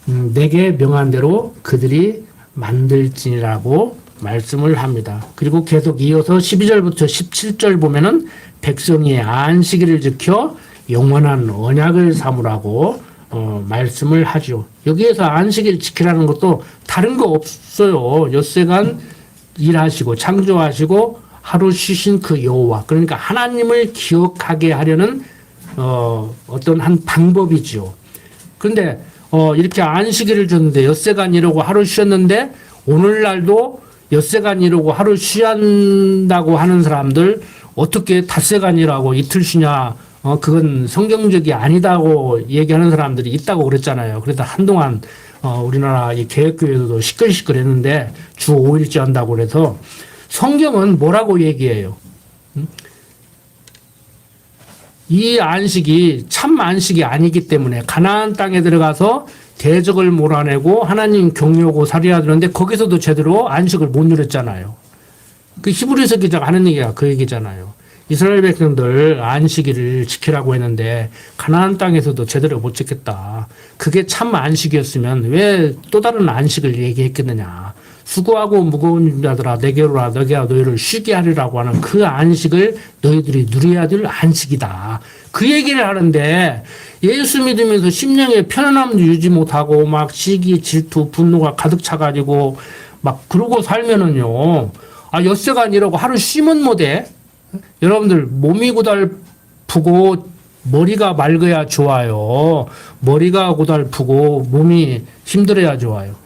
내게 명한 대로 그들이 만들지니라고 말씀을 합니다. 그리고 계속 이어서 12절부터 17절 보면은 백성이 안식일을 지켜 영원한 언약을 삼으라고 말씀을 하죠. 여기에서 안식일 지키라는 것도 다른 거 없어요. 엿새간 일하시고 창조하시고 하루 쉬신 그 여호와 그러니까 하나님을 기억하게 하려는 어떤 한 방법이죠. 그런데 이렇게 안식일을 줬는데 엿새간 이러고 하루 쉬었는데 오늘날도 엿새간 이러고 하루 쉬한다고 하는 사람들 어떻게 닷새간 이라고 이틀 쉬냐 그건 성경적이 아니다고 얘기하는 사람들이 있다고 그랬잖아요. 그래서 한동안 우리나라 이 개혁교회도 시끌시끌했는데 주 5일째 한다고 그래서 성경은 뭐라고 얘기해요? 이 안식이 참 안식이 아니기 때문에 가나안 땅에 들어가서 대적을 몰아내고 하나님 경외하고 살아야 되는데 거기서도 제대로 안식을 못 누렸잖아요. 그 히브리서 기자가 하는 얘기가 그 얘기잖아요. 이스라엘 백성들 안식일을 지키라고 했는데 가나안 땅에서도 제대로 못 지켰다. 그게 참 안식이었으면 왜 또 다른 안식을 얘기했겠느냐. 수고하고 무거운 자들아 내게로 와 너희가 너희를 쉬게 하리라고 하는 그 안식을 너희들이 누려야 될 안식이다. 그 얘기를 하는데 예수 믿으면서 심령의 편안함도 유지 못하고 막 시기, 질투, 분노가 가득 차가지고 막 그러고 살면은요. 엿새가 아니라고 하루 쉬면 못해. 여러분들 몸이 고달프고 머리가 맑아야 좋아요. 머리가 고달프고 몸이 힘들어야 좋아요.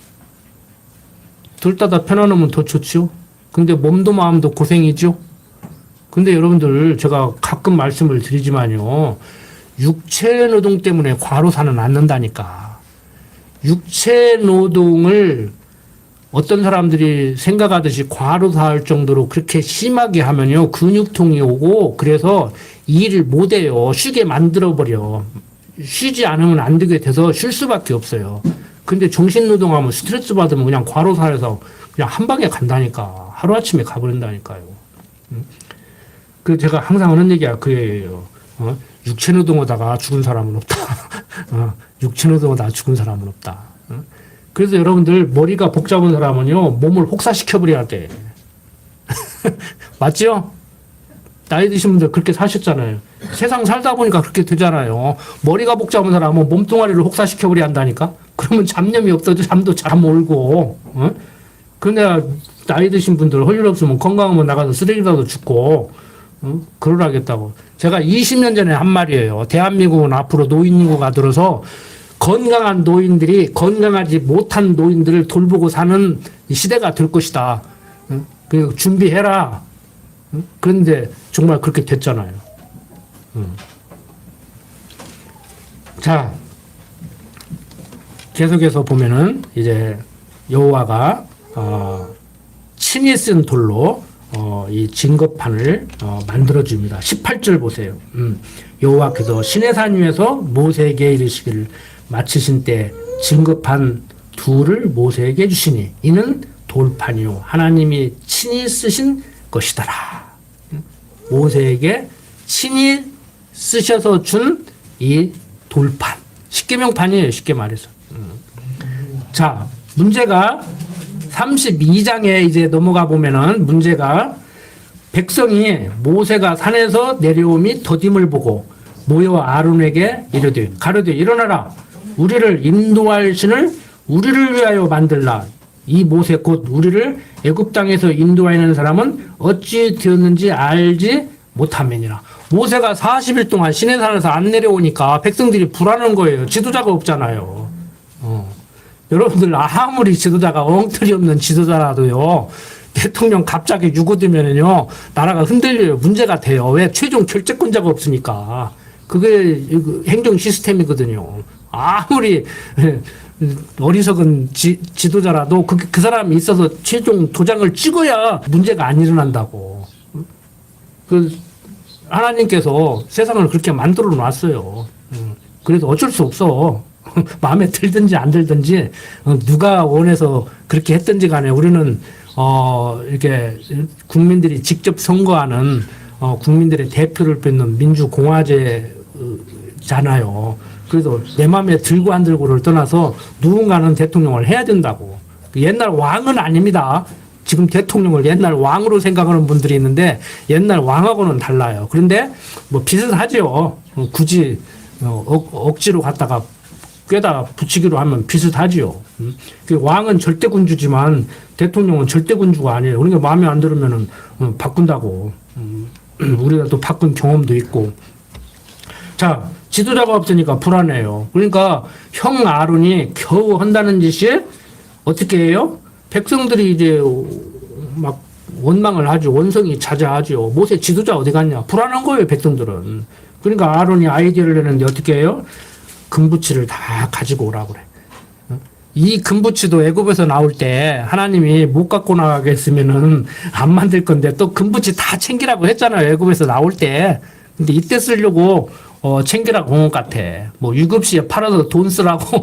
둘 다 편안하면 더 좋죠. 근데 몸도 마음도 고생이죠. 근데 여러분들 제가 가끔 말씀을 드리지만요. 육체 노동 때문에 과로사는 않는다니까. 육체 노동을 어떤 사람들이 생각하듯이 과로사할 정도로 그렇게 심하게 하면요. 근육통이 오고 그래서 일을 못해요. 쉬게 만들어버려. 쉬지 않으면 안 되게 돼서 쉴 수밖에 없어요. 근데 정신노동하면 스트레스 받으면 그냥 과로사해서 그냥 한 방에 간다니까. 하루아침에 가버린다니까요. 그 제가 항상 하는 얘기가 그예요. 육체노동하다가 죽은 사람은 없다. 육체노동하다가 죽은 사람은 없다. 그래서 여러분들 머리가 복잡한 사람은요 몸을 혹사시켜버려야 돼. 맞죠? 나이 드신 분들 그렇게 사셨잖아요. 세상 살다 보니까 그렇게 되잖아요. 머리가 복잡한 사람은 몸뚱아리를 혹사시켜버려야 한다니까. 그러면 잡념이 없어도 잠도 잘 안 몰고. 근데 나이 드신 분들 할 일 없으면 건강하면 나가서 쓰레기라도 줍고 그러라겠다고. 제가 20년 전에 한 말이에요. 대한민국은 앞으로 노인 인구가 들어서 건강한 노인들이 건강하지 못한 노인들을 돌보고 사는 시대가 될 것이다. 그 준비해라. 그런데 정말 그렇게 됐잖아요. 자, 계속해서 보면은 이제 여호와가 친히 쓴 돌로 이 증거판을 만들어 줍니다. 18절 보세요. 여호와께서 시내산 위에서 모세에게 이르시기를 마치신 때 증거판 둘을 모세에게 주시니 이는 돌판이요 하나님이 친히 쓰신 것이더라. 모세에게 친히 쓰셔서 준 이 돌판. 십계명판이에요. 쉽게 말해서. 자, 문제가 32장에 이제 넘어가 보면은 문제가 백성이 모세가 산에서 내려옴이 더딤을 보고 모여 아론에게 이르되 가로되 일어나라 우리를 인도할 신을 우리를 위하여 만들라. 이 모세 곧 우리를 애굽 땅에서 인도하는 사람은 어찌 되었는지 알지 못함이니라. 모세가 40일 동안 시내산에서 안 내려오니까 백성들이 불안한 거예요. 지도자가 없잖아요. 여러분들 아무리 지도자가 엉터리 없는 지도자라도요. 대통령 갑자기 유고되면은요. 나라가 흔들려요. 문제가 돼요. 왜? 최종 결재권자가 없으니까. 그게 행정 시스템이거든요. 아무리 어리석은 지도자라도 그 사람이 있어서 최종 도장을 찍어야 문제가 안 일어난다고. 하나님께서 세상을 그렇게 만들어 놨어요. 그래서 어쩔 수 없어. 마음에 들든지 안 들든지 누가 원해서 그렇게 했든지 간에 우리는 이렇게 국민들이 직접 선거하는 국민들의 대표를 뺏는 민주공화제잖아요. 그래서 내 마음에 들고 안 들고를 떠나서 누군가는 대통령을 해야 된다고. 옛날 왕은 아닙니다. 지금 대통령을 옛날 왕으로 생각하는 분들이 있는데 옛날 왕하고는 달라요. 그런데 뭐 비슷하죠. 굳이 억지로 갖다가 꿰다 붙이기로 하면 비슷하지요. 그 왕은 절대군주지만 대통령은 절대군주가 아니에요. 그러니까 마음에 안 들으면은 바꾼다고. 우리가 또 바꾼 경험도 있고. 자, 지도자가 없으니까 불안해요. 그러니까 형 아론이 겨우 한다는 짓이 어떻게 해요? 백성들이 이제 막 원망을 하죠. 원성이 자자하죠. 모세 지도자 어디 갔냐? 불안한 거예요, 백성들은. 그러니까 아론이 아이디어를 내는데 어떻게 해요? 금부치를 다 가지고 오라고 그래. 이 금부치도 애굽에서 나올 때 하나님이 못 갖고 나가겠으면은 안 만들 건데 또 금부치 다 챙기라고 했잖아요. 애굽에서 나올 때. 근데 이때 쓰려고 챙기라고 온 것 같아. 뭐 유급시에 팔아서 돈 쓰라고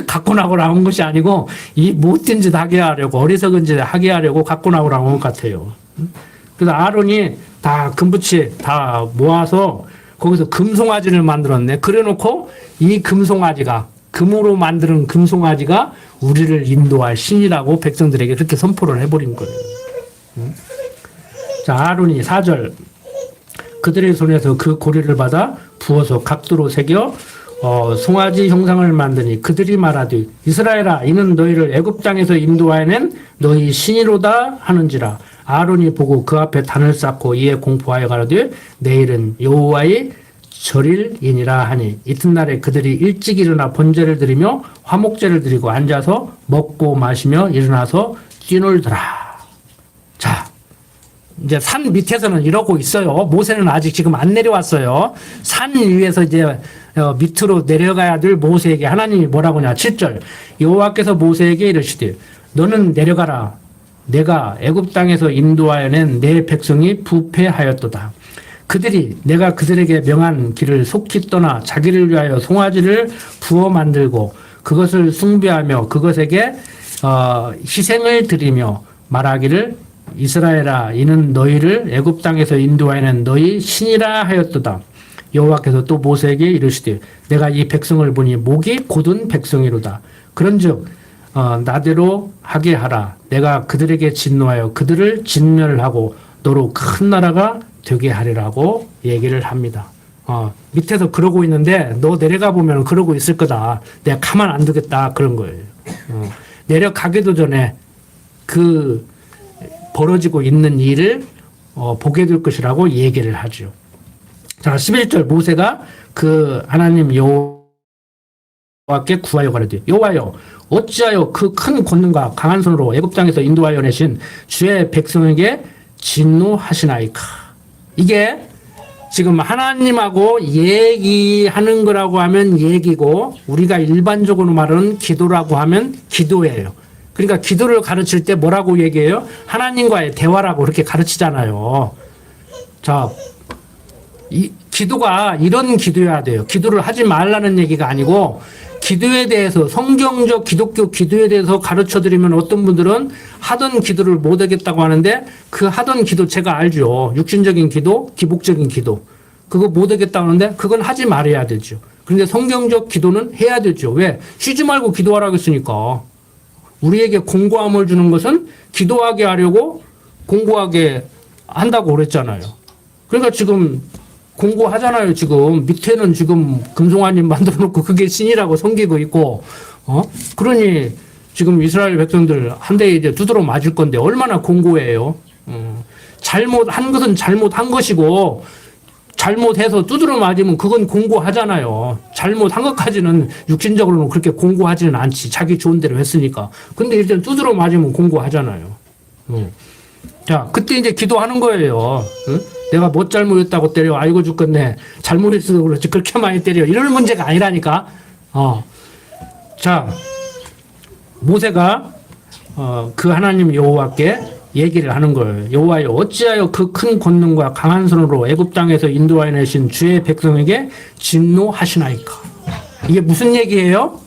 갖고 나오라고 것이 아니고 이 못된 짓 하게 하려고 어리석은 짓 하게 하려고 갖고 나오라고 온 것 같아요. 그래서 아론이 다 금부치 다 모아서 거기서 금송아지를 만들었네. 그래놓고 이 금송아지가 금으로 만드는 금송아지가 우리를 인도할 신이라고 백성들에게 그렇게 선포를 해버린 거예요. 자, 아론이 4절 그들의 손에서 그 고리를 받아 부어서 각도로 새겨 송아지 형상을 만드니 그들이 말하되 이스라엘아 이는 너희를 애굽 땅에서 인도하여낸 너희 신이로다 하는지라. 아론이 보고 그 앞에 단을 쌓고 이에 공포하여 가로되 내일은 여호와의 절일이니라 하니 이튿날에 그들이 일찍 일어나 번제를 드리며 화목제를 드리고 앉아서 먹고 마시며 일어나서 뛰놀더라. 자, 이제 산 밑에서는 이러고 있어요. 모세는 아직 지금 안 내려왔어요. 산 위에서 이제 밑으로 내려가야 될 모세에게 하나님이 뭐라고 하냐. 7절 여호와께서 모세에게 이르시되 너는 내려가라. 내가 애굽 땅에서 인도하여 낸 내 백성이 부패하였도다. 그들이 내가 그들에게 명한 길을 속히 떠나 자기를 위하여 송아지를 부어 만들고 그것을 숭배하며 그것에게 희생을 드리며 말하기를 이스라엘아 이는 너희를 애굽 땅에서 인도하여낸 너희 신이라 하였도다. 여호와께서 또 모세에게 이르시되 내가 이 백성을 보니 목이 곧은 백성이로다. 그런즉 나대로 하게 하라. 내가 그들에게 진노하여 그들을 진멸하고 너로 큰 나라가 되게 하리라고 얘기를 합니다. 밑에서 그러고 있는데 너 내려가 보면 그러고 있을 거다. 내가 가만 안 두겠다 그런 거예요. 내려가기도 전에 그 벌어지고 있는 일을 보게 될 것이라고 얘기를 하죠. 자, 11절 모세가 그 하나님 여호와께 구하여 가로되 여호와여 어찌하여 그 큰 권능과 강한 손으로 애굽 땅에서 인도하여 내신 주의 백성에게 진노하시나이까. 이게 지금 하나님하고 얘기하는 거라고 하면 얘기고 우리가 일반적으로 말하는 기도라고 하면 기도예요. 그러니까 기도를 가르칠 때 뭐라고 얘기해요? 하나님과의 대화라고 그렇게 가르치잖아요. 자, 기도가 이런 기도여야 돼요. 기도를 하지 말라는 얘기가 아니고 기도에 대해서 성경적 기독교 기도에 대해서 가르쳐 드리면 어떤 분들은 하던 기도를 못 하겠다고 하는데 그 하던 기도 제가 알죠. 육신적인 기도, 기복적인 기도. 그거 못 하겠다고 하는데 그건 하지 말아야 되죠. 그런데 성경적 기도는 해야 되죠. 왜? 쉬지 말고 기도하라고 했으니까. 우리에게 공고함을 주는 것은 기도하게 하려고 공고하게 한다고 그랬잖아요. 그러니까 지금 공고하잖아요. 지금 밑에는 지금 금송아님 만들어 놓고 그게 신이라고 섬기고 있고, 그러니 지금 이스라엘 백성들 한 대 이제 두드러 맞을 건데 얼마나 공고해요. 잘못한 것은 잘못한 것이고 잘못해서 두드러 맞으면 그건 공고하잖아요. 잘못한 것까지는 육신적으로는 그렇게 공고하지는 않지. 자기 좋은 대로 했으니까. 근데 일단 두드러 맞으면 공고하잖아요. 자, 그때 이제 기도하는 거예요. 내가 뭐 잘못했다고 때려. 아이고 죽겠네. 잘못했어서 그렇지. 그렇게 많이 때려. 이런 문제가 아니라니까. 자, 모세가 그 하나님 여호와께 얘기를 하는 거예요. 여호와여 어찌하여 그 큰 권능과 강한 손으로 애굽 땅에서 인도하여 내신 주의 백성에게 진노하시나이까. 이게 무슨 얘기예요?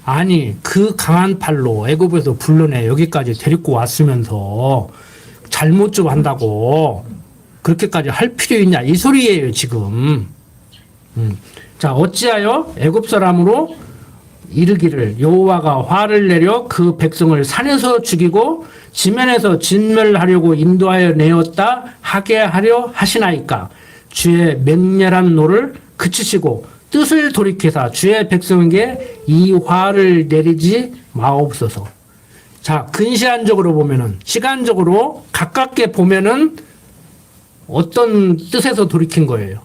아니 그 강한 팔로 애굽에서 불러내 여기까지 데리고 왔으면서 잘못 좀 한다고 그렇게까지 할 필요 있냐 이 소리예요 지금. 자, 어찌하여 애굽 사람으로 이르기를 여호와가 화를 내려 그 백성을 산에서 죽이고 지면에서 진멸하려고 인도하여 내었다 하게 하려 하시나이까. 주의 맹렬한 노를 그치시고 뜻을 돌이키사 주의 백성에게 이 화를 내리지 마옵소서. 자, 근시안적으로 보면은 시간적으로 가깝게 보면은 어떤 뜻에서 돌이킨 거예요?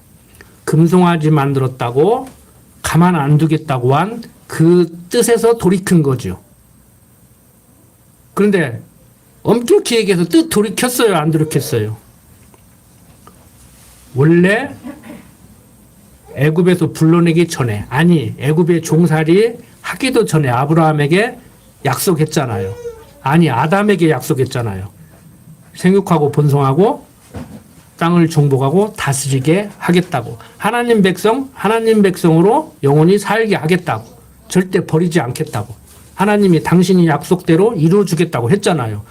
금송아지 만들었다고 가만 안 두겠다고 한 그 뜻에서 돌이킨 거죠. 그런데 엄격히 얘기해서 뜻 돌이켰어요? 안 돌이켰어요? 원래 애굽에서 불러내기 전에, 아니 애굽의 종살이 하기도 전에 아브라함에게 약속했잖아요. 아니 아담에게 약속했잖아요. 생육하고 번성하고 땅을 정복하고 다스리게 하겠다고. 하나님 백성으로 영원히 살게 하겠다고. 절대 버리지 않겠다고. 하나님이 당신이 약속대로 이루어주겠다고 했잖아요.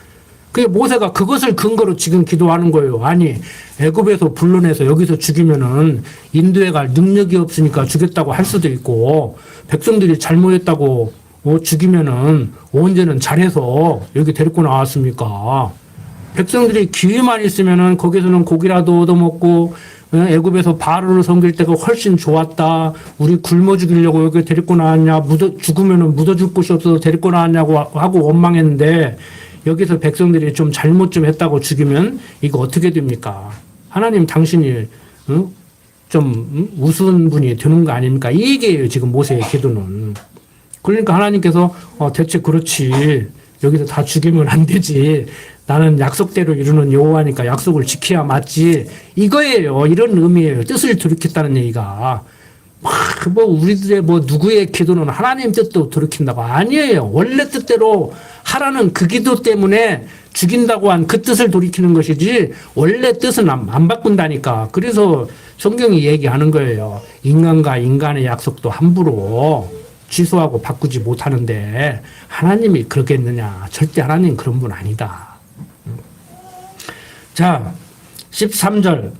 그게 모세가 그것을 근거로 지금 기도하는 거예요. 아니 애굽에서 불러내서 여기서 죽이면은 인도에 갈 능력이 없으니까 죽였다고 할 수도 있고 백성들이 잘못했다고 죽이면은 언제는 잘해서 여기 데리고 나왔습니까? 백성들이 기회만 있으면은 거기서는 고기라도 얻어먹고 애굽에서 바로를 섬길 때가 훨씬 좋았다. 우리 굶어 죽이려고 여기 데리고 나왔냐. 죽으면은 묻어줄 곳이 없어서 데리고 나왔냐고 하고 원망했는데 여기서 백성들이 좀 잘못 좀 했다고 죽이면 이거 어떻게 됩니까? 하나님 당신이 좀 우스운 분이 되는 거 아닙니까? 이 얘기예요 지금 모세의 기도는. 그러니까 하나님께서 대체 그렇지. 여기서 다 죽이면 안 되지. 나는 약속대로 이루는 여호와니까 약속을 지켜야 맞지. 이거예요. 이런 의미예요. 뜻을 돌이켰다는 얘기가. 우리들의 누구의 기도는 하나님 뜻도 돌이킨다고. 아니에요. 원래 뜻대로 하라는 그 기도 때문에 죽인다고 한 그 뜻을 돌이키는 것이지 원래 뜻은 안 바꾼다니까. 그래서 성경이 얘기하는 거예요. 인간과 인간의 약속도 함부로 취소하고 바꾸지 못하는데 하나님이 그러겠느냐. 절대 하나님 그런 분 아니다. 자, 13절.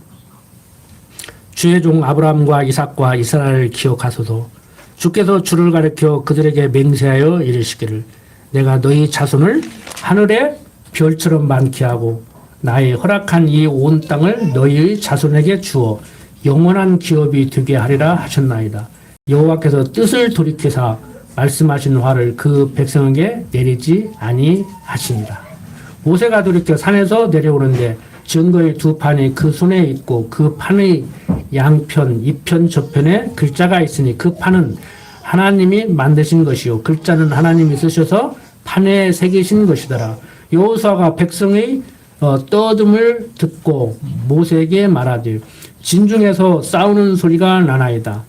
주의 종 아브라함과 이삭과 이스라엘을 기억하소서. 주께서 주를 가리켜 그들에게 맹세하여 이르시기를 내가 너희 자손을 하늘의 별처럼 많게 하고 나의 허락한 이 온 땅을 너희의 자손에게 주어 영원한 기업이 되게 하리라 하셨나이다. 여호와께서 뜻을 돌이켜사 말씀하신 화를 그 백성에게 내리지 아니하시니라. 모세가 돌이켜 산에서 내려오는데 증거의 두 판이 그 손에 있고 그 판의 양편 이편 저편에 글자가 있으니 그 판은 하나님이 만드신 것이요 글자는 하나님이 쓰셔서 판에 새기신 것이더라. 여호수아가 백성의 떠듦을 듣고 모세에게 말하되 진중에서 싸우는 소리가 나나이다.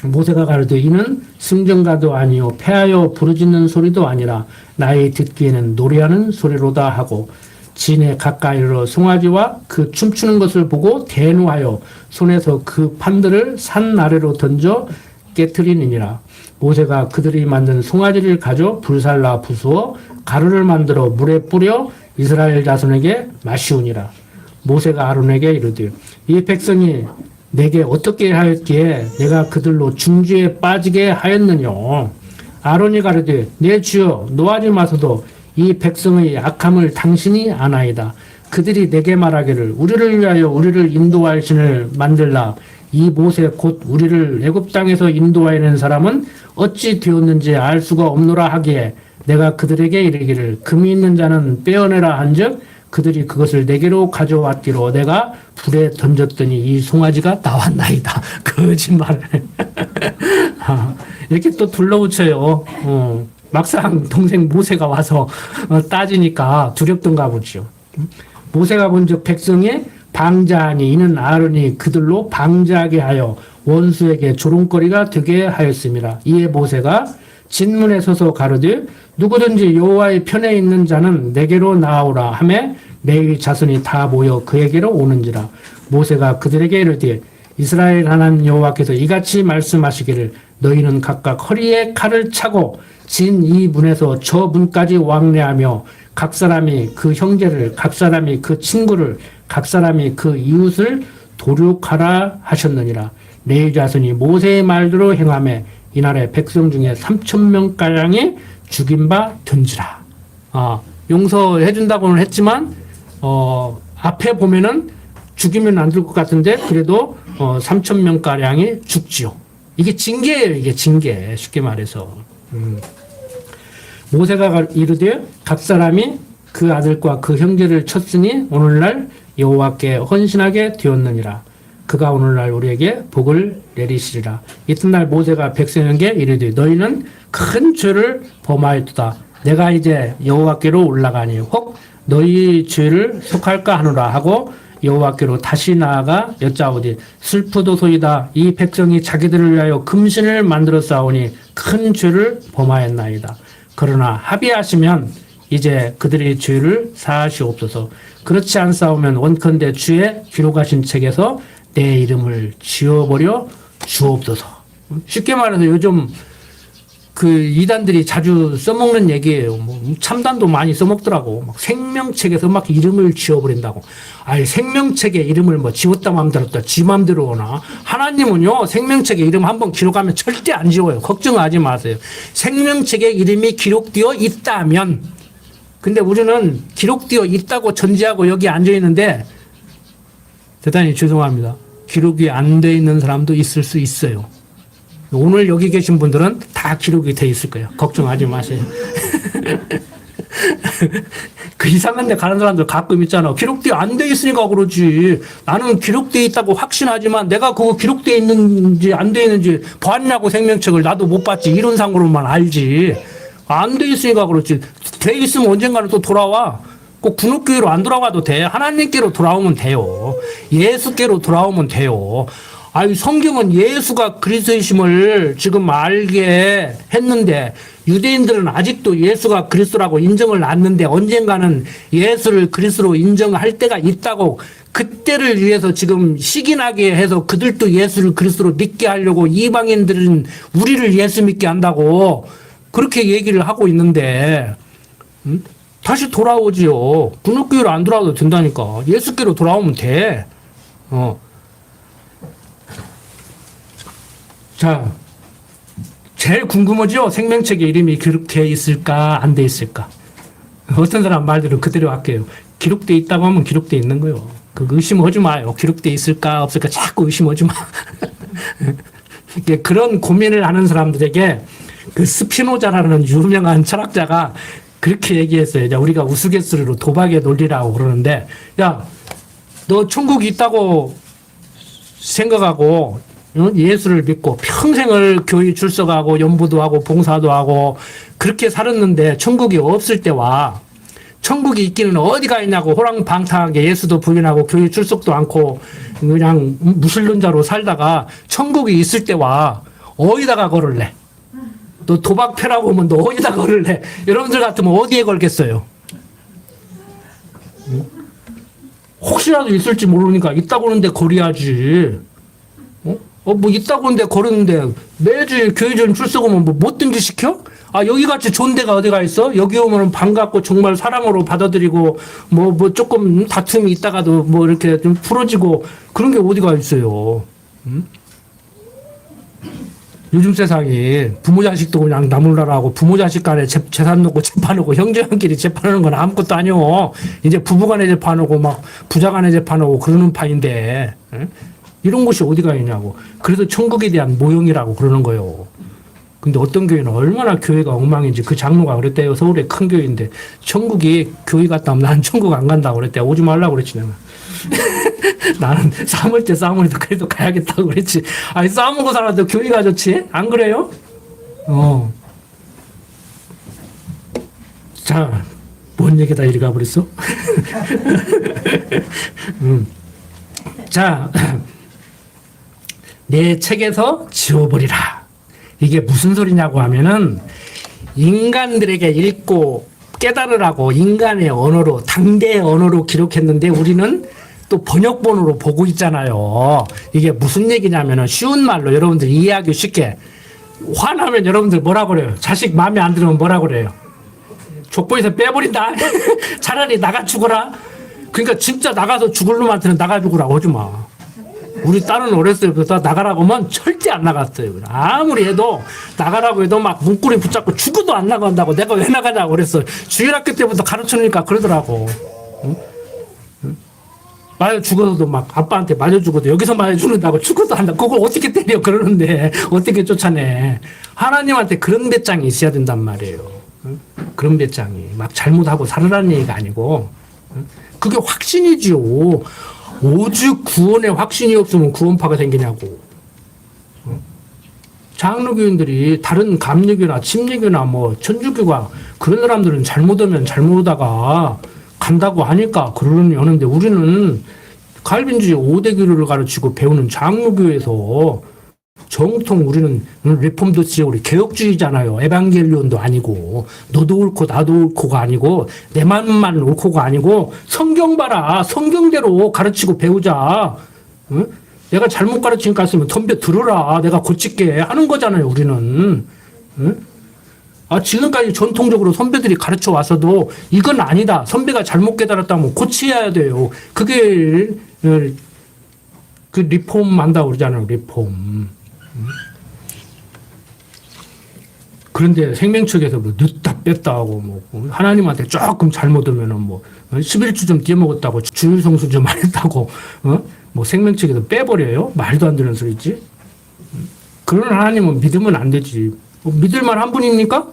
모세가 가로되 이는 승전가도 아니요 패하여 부르짖는 소리도 아니라 나의 듣기에는 노래하는 소리로다 하고 진에 가까이 이르러 송아지와 그 춤추는 것을 보고 대노하여 손에서 그 판들을 산 아래로 던져 깨트리니라. 모세가 그들이 만든 송아지를 가져 불살라 부수어 가루를 만들어 물에 뿌려 이스라엘 자손에게 마시우니라. 모세가 아론에게 이르되 이 백성이 내게 어떻게 하였기에 내가 그들로 중주에 빠지게 하였느냐. 아론이 가르되 내 주여 노하지 마소도 이 백성의 악함을 당신이 아나이다. 그들이 내게 말하기를 우리를 위하여 우리를 인도할 신을 만들라. 이 모세 곧 우리를 애굽 땅에서 인도하여낸 사람은 어찌 되었는지 알 수가 없노라 하기에 내가 그들에게 이르기를 금이 있는 자는 빼어내라 한즉 그들이 그것을 내게로 가져왔기로 내가 불에 던졌더니 이 송아지가 나왔나이다. 거짓말을 이렇게 또 둘러붙여요. 막상 동생 모세가 와서 따지니까 두렵던가 보죠. 모세가 본즉 백성이 방자하니 이는 아론이 그들로 방자하게 하여 원수에게 조롱거리가 되게 하였습니다. 이에 모세가 진문에 서서 가로되 누구든지 여호와의 편에 있는 자는 내게로 나아오라 하매 레위 자손이 다 모여 그에게로 오는지라. 모세가 그들에게 이르되 이스라엘 하나님 여호와께서 이같이 말씀하시기를 너희는 각각 허리에 칼을 차고 진 이 문에서 저 문까지 왕래하며 각 사람이 그 형제를 각 사람이 그 친구를 각 사람이 그 이웃을 도륙하라 하셨느니라. 레위 자손이 모세의 말대로 행하며 이날에 백성 중에 3,000명가량이 죽인 바 된지라. 용서해 준다고는 했지만 앞에 보면은 죽이면 안 될 것 같은데 그래도 3,000명가량이 죽지요. 이게 징계예요. 이게 징계. 쉽게 말해서. 모세가 이르되 각 사람이 그 아들과 그 형제를 쳤으니 오늘날 여호와께 헌신하게 되었느니라. 그가 오늘날 우리에게 복을 내리시리라. 이튿날 모세가 백성에게 이르되 너희는 큰 죄를 범하였도다. 내가 이제 여호와께로 올라가니 혹 너희 죄를 속할까 하노라 하고 여호와께로 다시 나아가 여짜오되 슬프도소이다. 이 백성이 자기들을 위하여 금신을 만들어 싸우니 큰 죄를 범하였나이다. 그러나 합의하시면 이제 그들의 죄를 사하시옵소서. 그렇지 않사오면 원컨대 주의 기록하신 책에서 내 이름을 지워버려 주옵소서. 쉽게 말해서 요즘 그 이단들이 자주 써먹는 얘기예요. 뭐 참단도 많이 써먹더라고. 막 생명책에서 막 이름을 지워버린다고. 아니 생명책에 이름을 뭐 지웠다 맘대로 지 맘대로 오나. 하나님은요 생명책에 이름 한번 기록하면 절대 안 지워요. 걱정하지 마세요. 생명책에 이름이 기록되어 있다면. 근데 우리는 기록되어 있다고 전제하고 여기 앉아 있는데 대단히 죄송합니다. 기록이 안 돼 있는 사람도 있을 수 있어요. 오늘 여기 계신 분들은 다 기록이 돼 있을 거예요. 걱정하지 마세요. 그 이상한 데 가는 사람들 가끔 있잖아. 기록되어 안 돼 있으니까 그러지. 나는 기록되어 있다고 확신하지만 내가 그거 기록되어 있는지 안 돼 있는지 봤냐고 생명책을 나도 못 봤지. 이론상으로만 알지. 안 돼 있으니까 그렇지. 돼 있으면 언젠가는 또 돌아와. 꼭 군옥교회로 안 돌아와도 돼. 하나님께로 돌아오면 돼요. 예수께로 돌아오면 돼요. 아유, 성경은 예수가 그리스도이심을 지금 알게 했는데 유대인들은 아직도 예수가 그리스도라고 인정을 안 했는데 언젠가는 예수를 그리스도로 인정할 때가 있다고 그때를 위해서 지금 시기나게 해서 그들도 예수를 그리스도로 믿게 하려고 이방인들은 우리를 예수 믿게 한다고 그렇게 얘기를 하고 있는데 다시 돌아오지요. 군옥교회로 안 돌아와도 된다니까. 예수께로 돌아오면 돼. 자, 제일 궁금하죠? 생명책에 이름이 기록되어 있을까 안 돼 있을까? 어떤 사람 말대로 그대로 할게요. 기록되어 있다고 하면 기록되어 있는 거예요. 그 의심하지 마요. 기록되어 있을까 없을까 자꾸 의심하지 마. 그런 고민을 하는 사람들에게 그 스피노자라는 유명한 철학자가 그렇게 얘기했어요. 야, 우리가 우스갯소리로 도박의 논리라고 그러는데, 야, 너 천국이 있다고 생각하고 예수를 믿고 평생을 교회 출석하고 연부도 하고 봉사도 하고 그렇게 살았는데 천국이 없을 때와 천국이 있기는 어디가 있냐고 호랑방탕하게 예수도 부인하고 교회 출석도 않고 그냥 무신론자로 살다가 천국이 있을 때와 어디다가 걸을래? 너 도박 패라고 하면 너 어디다 걸을래? 여러분들 같으면 어디에 걸겠어요? 혹시라도 있을지 모르니까 있다고 하는데 거려야지. 뭐 있다고 하는데 거르는데 매주 교회전 출석하면 뭐 뭐든지 시켜? 아, 여기 같이 좋은 데가 어디가 있어? 여기 오면 반갑고 정말 사랑으로 받아들이고 뭐 조금 다툼이 있다가도 뭐 이렇게 좀 풀어지고 그런 게 어디가 있어요? 요즘 세상이 부모 자식도 그냥 나몰라라고 부모 자식 간에 재산 놓고 재판하고 형제한끼리 재판하는 건 아무것도 아니오. 이제 부부 간에 재판하고 막 부자 간에 재판하고 그러는 파인데 이런 곳이 어디가 있냐고. 그래서 천국에 대한 모형이라고 그러는 거예요. 근데 어떤 교회는 얼마나 교회가 엉망인지 그 장로가 그랬대요. 서울에 큰 교회인데 천국이 교회 갔다 오면 난 천국 안 간다고 그랬대. 오지 말라고 그랬지 내가. 나는 싸울 때 싸움을 그래도 가야겠다고 그랬지. 아니 싸움하고 살아도 교회가 좋지? 안 그래요? 자, 뭔 얘기다 이리 가버렸어? 자, 내 책에서 지워버리라. 이게 무슨 소리냐고 하면은 인간들에게 읽고 깨달으라고 인간의 언어로 당대의 언어로 기록했는데 우리는 또 번역본으로 보고 있잖아요. 이게 무슨 얘기냐면은 쉬운 말로 여러분들 이해하기 쉽게 화나면 여러분들 뭐라 그래요? 자식 마음에 안 들으면 뭐라 그래요? 족보에서 빼버린다. 차라리 나가 죽어라. 그러니까 진짜 나가서 죽을 놈한테는 나가 죽으라고 하지 마. 우리 딸은 어렸을 때부터 나가라고 하면 절대 안 나갔어요. 아무리 해도 나가라고 해도 막 문고리 붙잡고 죽어도 안 나간다고. 내가 왜 나가냐고 그랬어. 주일학교 때부터 가르쳐주니까 그러더라고. 응? 맞아 죽어도 막 아빠한테 맞아 죽어도 여기서 맞아 죽는다고 죽어도 한다. 그걸 어떻게 때려 그러는데 어떻게 쫓아내. 하나님한테 그런 배짱이 있어야 된단 말이에요. 응? 그런 배짱이 막 잘못하고 살으라는 얘기가 아니고 그게 확신이지요. 오직 구원에 확신이 없으면 구원파가 생기냐고. 장로교인들이 다른 감리교나 침례교나 뭐 천주교가 그런 사람들은 잘못하면 잘못하다가 간다고 하니까 그러는데 우리는 칼빈주의 5대 교류를 가르치고 배우는 장로교에서 정통 우리는 리폼도 시오리 개혁주의잖아요. 에반겔리온도 아니고 너도 옳고 나도 옳고가 아니고 내 마음만 옳고가 아니고 성경 봐라. 성경대로 가르치고 배우자. 응? 내가 잘못 가르치니까 쓰면 덤벼 들어라. 내가 고칠게 하는 거잖아요. 우리는. 응? 아, 지금까지 전통적으로 선배들이 가르쳐 와서도 이건 아니다. 선배가 잘못 깨달았다면 고쳐야 돼요. 그게 그 리폼 한다고 그러잖아요. 리폼. 그런데 생명책에서 뭐 늦다 뺐다 하고 뭐 하나님한테 조금 잘못하면은 뭐 11주 좀 뛰어먹었다고 주일 성수 좀 안 했다고 뭐 생명책에서 빼버려요? 말도 안 되는 소리지. 그런 하나님은 믿으면 안 되지. 믿을만 한 분입니까?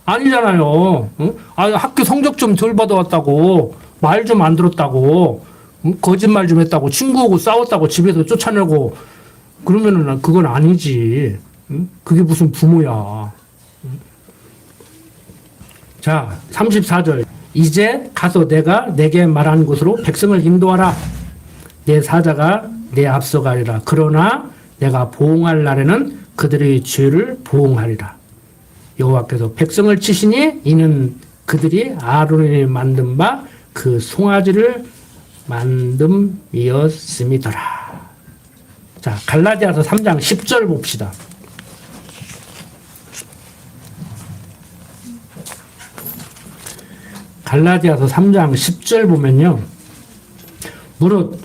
아니잖아요. 아, 학교 성적 좀 덜 받아왔다고 말 좀 안 들었다고 거짓말 좀 했다고 친구하고 싸웠다고 집에서 쫓아내고 그러면은 그건 아니지. 그게 무슨 부모야. 자, 34절. 이제 가서 내게 말한 곳으로 백성을 인도하라. 내 사자가 내 앞서 가리라. 그러나 내가 보응할 날에는 그들의 죄를 보응하리라. 여호와께서 백성을 치시니 이는 그들이 아론이 만든 바 그 송아지를 만듦이었음이더라. 자, 갈라디아서 3장 10절 봅시다. 갈라디아서 3장 10절 보면요. 무릇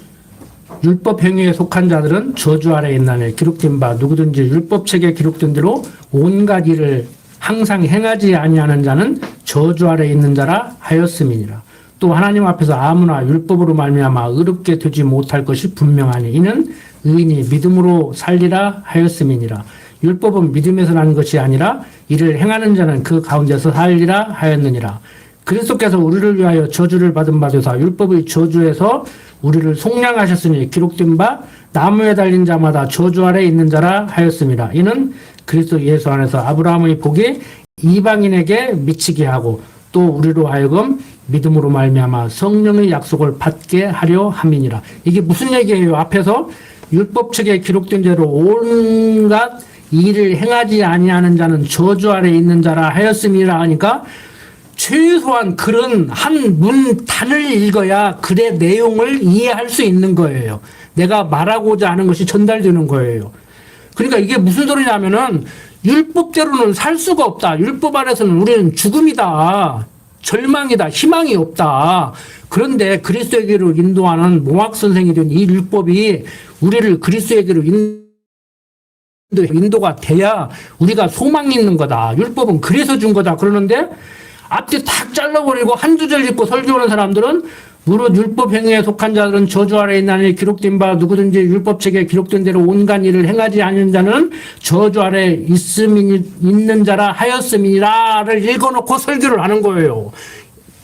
율법 행위에 속한 자들은 저주 아래에 있나니 기록된 바 누구든지 율법책에 기록된 대로 온갖 일을 항상 행하지 아니하는 자는 저주 아래에 있는 자라 하였음이니라. 또 하나님 앞에서 아무나 율법으로 말미암아 의롭게 되지 못할 것이 분명하니 이는 의인이 믿음으로 살리라 하였음이니라. 율법은 믿음에서 난 것이 아니라 이를 행하는 자는 그 가운데서 살리라 하였느니라. 그리스도께서 우리를 위하여 저주를 받은 바 되사 율법의 저주에서 우리를 속량하셨으니 기록된 바 나무에 달린 자마다 저주 아래에 있는 자라 하였습니다. 이는 그리스도 예수 안에서 아브라함의 복이 이방인에게 미치게 하고 또 우리로 하여금 믿음으로 말미암아 성령의 약속을 받게 하려 함이니라. 이게 무슨 얘기예요? 앞에서 율법책에 기록된 대로 온갖 일을 행하지 아니하는 자는 저주 아래에 있는 자라 하였음이라 하니까 최소한 그런 한 문단을 읽어야 글의 내용을 이해할 수 있는 거예요. 내가 말하고자 하는 것이 전달되는 거예요. 그러니까 이게 무슨 소리냐면은 율법대로는 살 수가 없다. 율법 안에서는 우리는 죽음이다. 절망이다. 희망이 없다. 그런데 그리스도에게로 인도하는 몽학 선생이 된 이 율법이 우리를 그리스도에게로 인도가 돼야 우리가 소망이 있는 거다. 율법은 그래서 준 거다. 그러는데 앞뒤 탁 잘라버리고 한두 절 읽고 설교하는 사람들은 무릇 율법 행위에 속한 자들은 저주 아래에 있나니 기록된 바 누구든지 율법책에 기록된 대로 온갖 일을 행하지 않는 자는 저주 아래에 있는 자라 하였음이라를 읽어놓고 설교를 하는 거예요.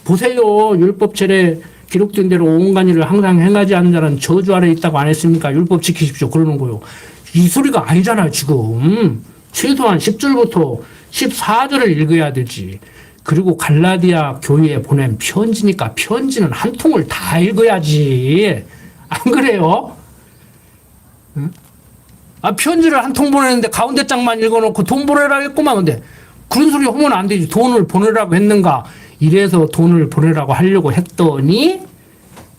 보세요. 율법책에 기록된 대로 온갖 일을 항상 행하지 않는 자는 저주 아래에 있다고 안 했습니까? 율법 지키십시오. 그러는 거예요. 이 소리가 아니잖아요. 지금 최소한 10절부터 14절을 읽어야 되지. 그리고 갈라디아 교회에 보낸 편지니까 편지는 한 통을 다 읽어야지. 안 그래요? 응? 편지를 한 통 보내는데 가운데 장만 읽어놓고 돈 보내라고 했구만. 근데 그런 소리 하면 안 되지. 돈을 보내라고 했는가. 이래서 돈을 보내라고 하려고 했더니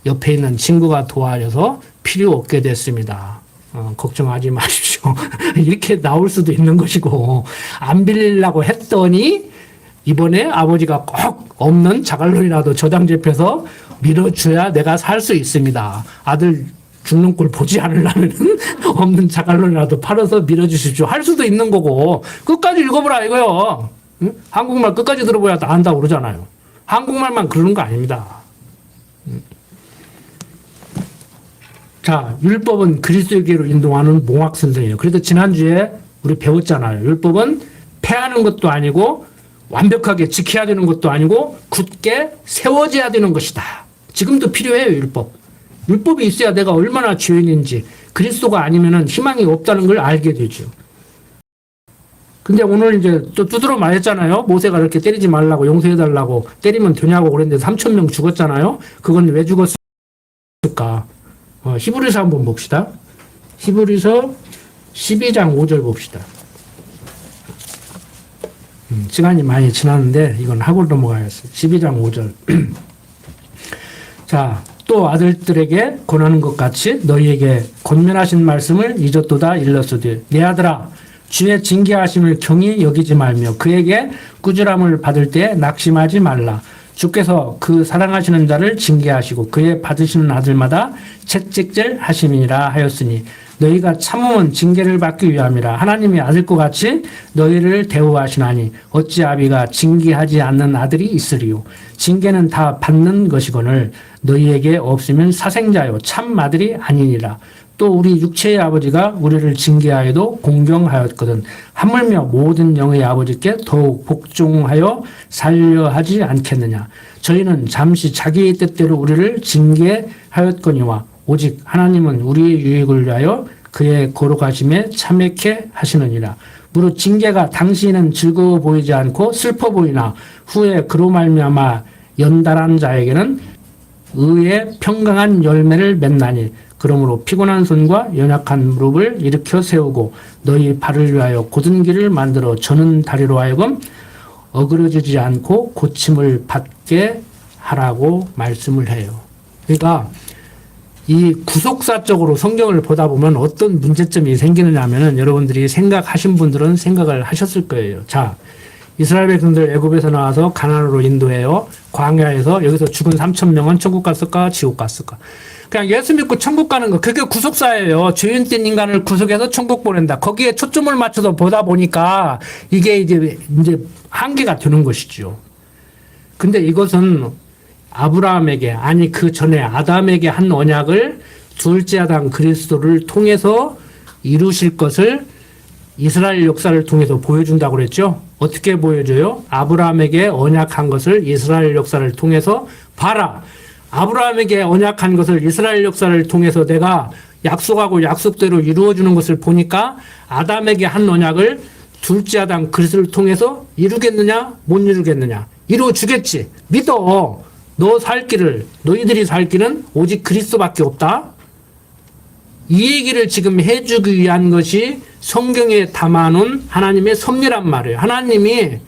옆에 있는 친구가 도와줘서 필요 없게 됐습니다. 걱정하지 마십시오. 이렇게 나올 수도 있는 것이고 안 빌리려고 했더니 이번에 아버지가 꼭 없는 자갈론이라도 저당 잡혀서 밀어줘야 내가 살 수 있습니다. 아들 죽는 꼴 보지 않으려면 없는 자갈론이라도 팔아서 밀어주십시오. 할 수도 있는 거고 끝까지 읽어보라 이거요. 응? 한국말 끝까지 들어보야 다 안다고 그러잖아요. 한국말만 그러는 거 아닙니다. 자, 율법은 그리스도에게로 인도하는 몽학 선생이에요. 그래서 지난주에 우리 배웠잖아요. 율법은 폐하는 것도 아니고 완벽하게 지켜야 되는 것도 아니고 굳게 세워져야 되는 것이다. 지금도 필요해요. 율법. 율법이 있어야 내가 얼마나 죄인인지 그리스도가 아니면은 희망이 없다는 걸 알게 되죠. 근데 오늘 이제 또 두드러 말했잖아요. 모세가 이렇게 때리지 말라고 용서해달라고 때리면 되냐고 그랬는데 3,000명 죽었잖아요. 그건 왜 죽었을까? 히브리서 한번 봅시다. 히브리서 12장 5절 봅시다. 시간이 많이 지났는데 이건 하고 넘어가야겠어요. 12장 5절. 자, 또 아들들에게 권하는 것 같이 너희에게 권면하신 말씀을 잊었도다 일렀으되 내 아들아 주의 징계하심을 경히 여기지 말며 그에게 꾸지람을 받을 때 낙심하지 말라. 주께서 그 사랑하시는 자를 징계하시고 그의 받으시는 아들마다 채찍질 하심이니라 하였으니 너희가 참음은 징계를 받기 위함이라. 하나님의 아들과 같이 너희를 대우하시나니 어찌 아비가 징계하지 않는 아들이 있으리요. 징계는 다 받는 것이거늘 너희에게 없으면 사생자요 참 아들이 아니니라. 또 우리 육체의 아버지가 우리를 징계하여도 공경하였거든 하물며 모든 영의 아버지께 더욱 복종하여 살려 하지 않겠느냐. 저희는 잠시 자기의 뜻대로 우리를 징계하였거니와 오직 하나님은 우리의 유익을 위하여 그의 거룩하심에 참여케 하시느니라. 무릇 징계가 당시에는 즐거워 보이지 않고 슬퍼 보이나 후에 그로 말미암아 연달한 자에게는 의의 평강한 열매를 맺나니 그러므로 피곤한 손과 연약한 무릎을 일으켜 세우고 너희 발을 위하여 곧은 길을 만들어 저는 다리로 하여금 어그러지지 않고 고침을 받게 하라고 말씀을 해요. 그러니까 이 구속사적으로 성경을 보다 보면 어떤 문제점이 생기느냐 하면은 여러분들이 생각하신 분들은 생각을 하셨을 거예요. 자, 이스라엘 백성들 애굽에서 나와서 가나안으로 인도해요. 광야에서 여기서 죽은 3천 명은 천국 갔을까 지옥 갔을까? 그냥 예수 믿고 천국 가는 거 그게 구속사예요. 죄인된 인간을 구속해서 천국 보낸다. 거기에 초점을 맞춰서 보다 보니까 이게 이제 한계가 되는 것이죠. 근데 이것은 아브라함에게 아니 그 전에 아담에게 한 언약을 둘째 아담 그리스도를 통해서 이루실 것을 이스라엘 역사를 통해서 보여준다고 그랬죠. 어떻게 보여줘요? 아브라함에게 언약한 것을 이스라엘 역사를 통해서 봐라. 아브라함에게 언약한 것을 이스라엘 역사를 통해서 내가 약속하고 약속대로 이루어주는 것을 보니까 아담에게 한 언약을 둘째 아담 그리스도를 통해서 이루겠느냐 못 이루겠느냐 이루어주겠지. 믿어. 너희들이 살 길은 오직 그리스도밖에 없다. 이 얘기를 지금 해주기 위한 것이 성경에 담아놓은 하나님의 섭리란 말이에요. 하나님이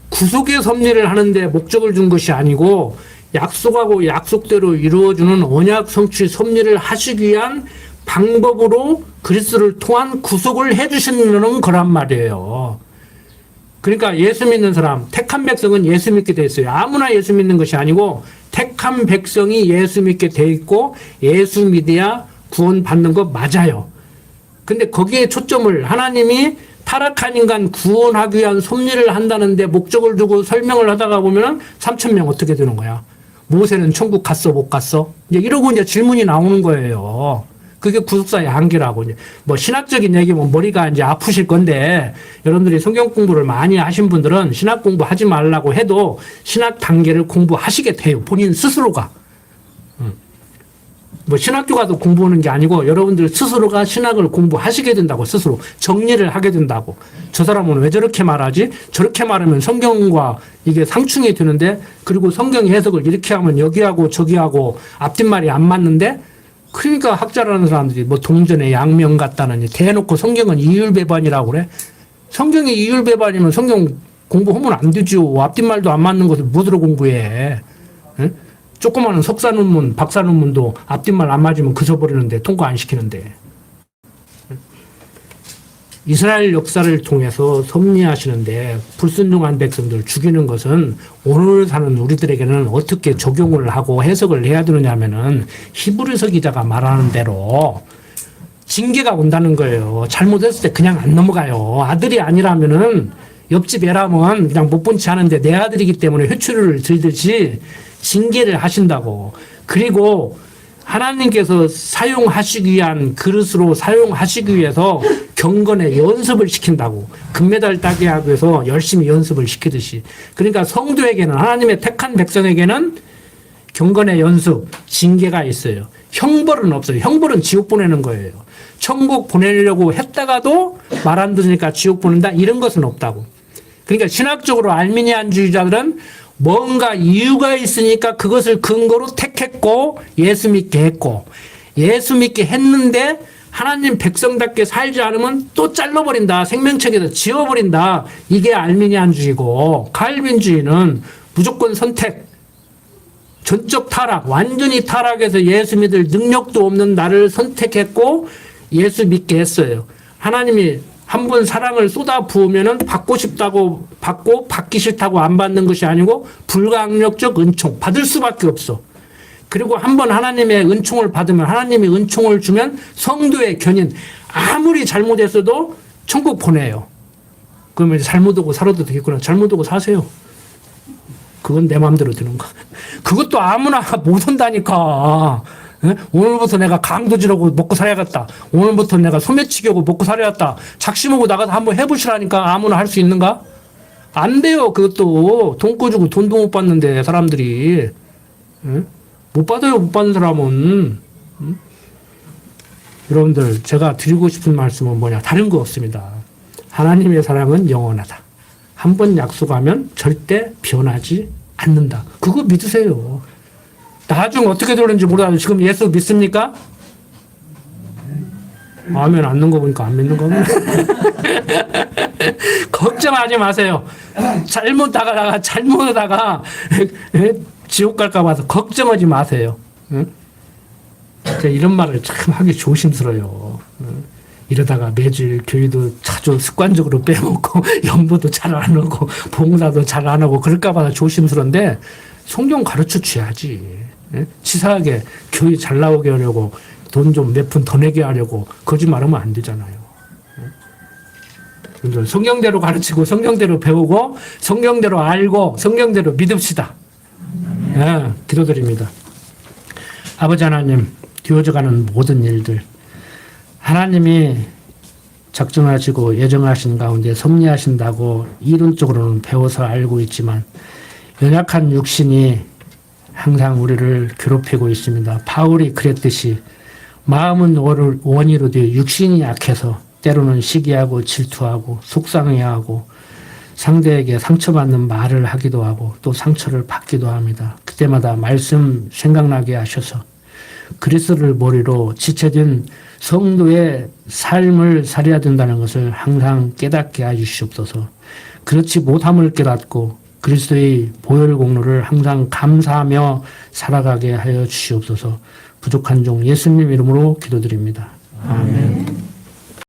구속의 섭리를 하는데 목적을 준 것이 아니고 약속하고 약속대로 이루어주는 언약 성취 섭리를 하시기 위한 방법으로 그리스도를 통한 구속을 해주시는 거란 말이에요. 그러니까 예수 믿는 사람, 택한 백성은 예수 믿게 돼 있어요. 아무나 예수 믿는 것이 아니고 택한 백성이 예수 믿게 돼 있고 예수 믿어야 구원 받는 거 맞아요. 근데 거기에 초점을 하나님이 타락한 인간 구원하기 위한 섭리를 한다는데 목적을 두고 설명을 하다가 보면은 3천 명 어떻게 되는 거야? 모세는 천국 갔어 못 갔어? 이러고 이제 질문이 나오는 거예요. 그게 구속사의 한계라고. 뭐 신학적인 얘기면 머리가 이제 아프실 건데 여러분들이 성경 공부를 많이 하신 분들은 신학 공부하지 말라고 해도 신학 단계를 공부하시게 돼요. 본인 스스로가. 뭐 신학교 가서 공부하는 게 아니고 여러분들 스스로가 신학을 공부하시게 된다고. 스스로 정리를 하게 된다고. 저 사람은 왜 저렇게 말하지? 저렇게 말하면 성경과 이게 상충이 되는데 그리고 성경 해석을 이렇게 하면 여기하고 저기하고 앞뒷말이 안 맞는데 그러니까 학자라는 사람들이 뭐 동전의 양면 같다느니 대놓고 성경은 이율배반이라고 그래. 성경이 이율배반이면 성경 공부하면 안 되죠. 앞뒷말도 안 맞는 것을 무엇으로 공부해. 응? 조그마한 석사 논문, 박사 논문도 앞뒷말 안 맞으면 그쳐버리는데 통과 안 시키는데. 이스라엘 역사를 통해서 섭리하시는데 불순종한 백성들 죽이는 것은 오늘 사는 우리들에게는 어떻게 적용을 하고 해석을 해야 되느냐 하면은 히브리서 기자가 말하는 대로 징계가 온다는 거예요. 잘못했을 때 그냥 안 넘어가요. 아들이 아니라면은 옆집 애라면 그냥 못 본 체 하는데 내 아들이기 때문에 회초리를 들듯이 징계를 하신다고. 그리고 하나님께서 사용하시기 위한 그릇으로 사용하시기 위해서 경건의 연습을 시킨다고. 금메달 따게 하기 위해서 열심히 연습을 시키듯이. 그러니까 성도에게는 하나님의 택한 백성에게는 경건의 연습, 징계가 있어요. 형벌은 없어요. 형벌은 지옥 보내는 거예요. 천국 보내려고 했다가도 말 안 들으니까 지옥 보낸다 이런 것은 없다고. 그러니까 신학적으로 알미니안주의자들은 뭔가 이유가 있으니까 그것을 근거로 택했고 예수 믿게 했고 예수 믿게 했는데 하나님 백성답게 살지 않으면 또 잘라버린다. 생명책에서 지워버린다. 이게 알미니안주의고 칼빈주의는 무조건 선택, 전적 타락, 완전히 타락해서 예수 믿을 능력도 없는 나를 선택했고 예수 믿게 했어요. 하나님이 한 번 사랑을 쏟아 부으면은 받고 싶다고 받고 받기 싫다고 안 받는 것이 아니고 불가항력적 은총 받을 수밖에 없어. 그리고 한 번 하나님의 은총을 받으면 하나님이 은총을 주면 성도의 견인 아무리 잘못했어도 천국 보내요. 그러면 잘못하고 살아도 되겠구나. 잘못하고 사세요. 그건 내 마음대로 드는 거. 그것도 아무나 못 한다니까. 예? 오늘부터 내가 강도질하고 먹고 살아야겠다. 오늘부터 내가 소매치기하고 먹고 살아야겠다. 작심하고 나가서 한번 해보시라니까 아무나 할 수 있는가? 안 돼요. 그것도 돈 꺼주고 돈도 못 받는데 사람들이. 예? 못 받아요. 못 받는 사람은. 여러분들 제가 드리고 싶은 말씀은 뭐냐. 다른 거 없습니다. 하나님의 사랑은 영원하다. 한 번 약속하면 절대 변하지 않는다. 그거 믿으세요. 나중 어떻게 되는지 몰라도 지금 예수 믿습니까? 아멘 안는 거 보니까 안 믿는 거네. 걱정하지 마세요. 잘못하다가 지옥 갈까 봐서 걱정하지 마세요. 응? 제가 이런 말을 참 하기 조심스러워요. 이러다가 매주일 교회도 자주 습관적으로 빼먹고 연보도 잘 안 하고 봉사도 잘 안 하고 그럴까봐 조심스러운데 성경 가르쳐 줘야지. 치사하게 교회 잘 나오게 하려고 돈 좀 몇 푼 더 내게 하려고 거짓말하면 안 되잖아요. 성경대로 가르치고 성경대로 배우고 성경대로 알고 성경대로 믿읍시다. 기도드립니다. 아버지 하나님, 되어져가는 모든 일들 하나님이 작정하시고 예정하신 가운데 섭리하신다고 이론적으로는 배워서 알고 있지만 연약한 육신이 항상 우리를 괴롭히고 있습니다. 바울이 그랬듯이 마음은 원이로되 육신이 약해서 때로는 시기하고 질투하고 속상해하고 상대에게 상처받는 말을 하기도 하고 또 상처를 받기도 합니다. 그때마다 말씀 생각나게 하셔서 그리스도를 머리로 지체된 성도의 삶을 살아야 된다는 것을 항상 깨닫게 해주시옵소서. 그렇지 못함을 깨닫고 그리스도의 보혈 공로를 항상 감사하며 살아가게 하여 주시옵소서. 부족한 종 예수님 이름으로 기도드립니다. 아멘.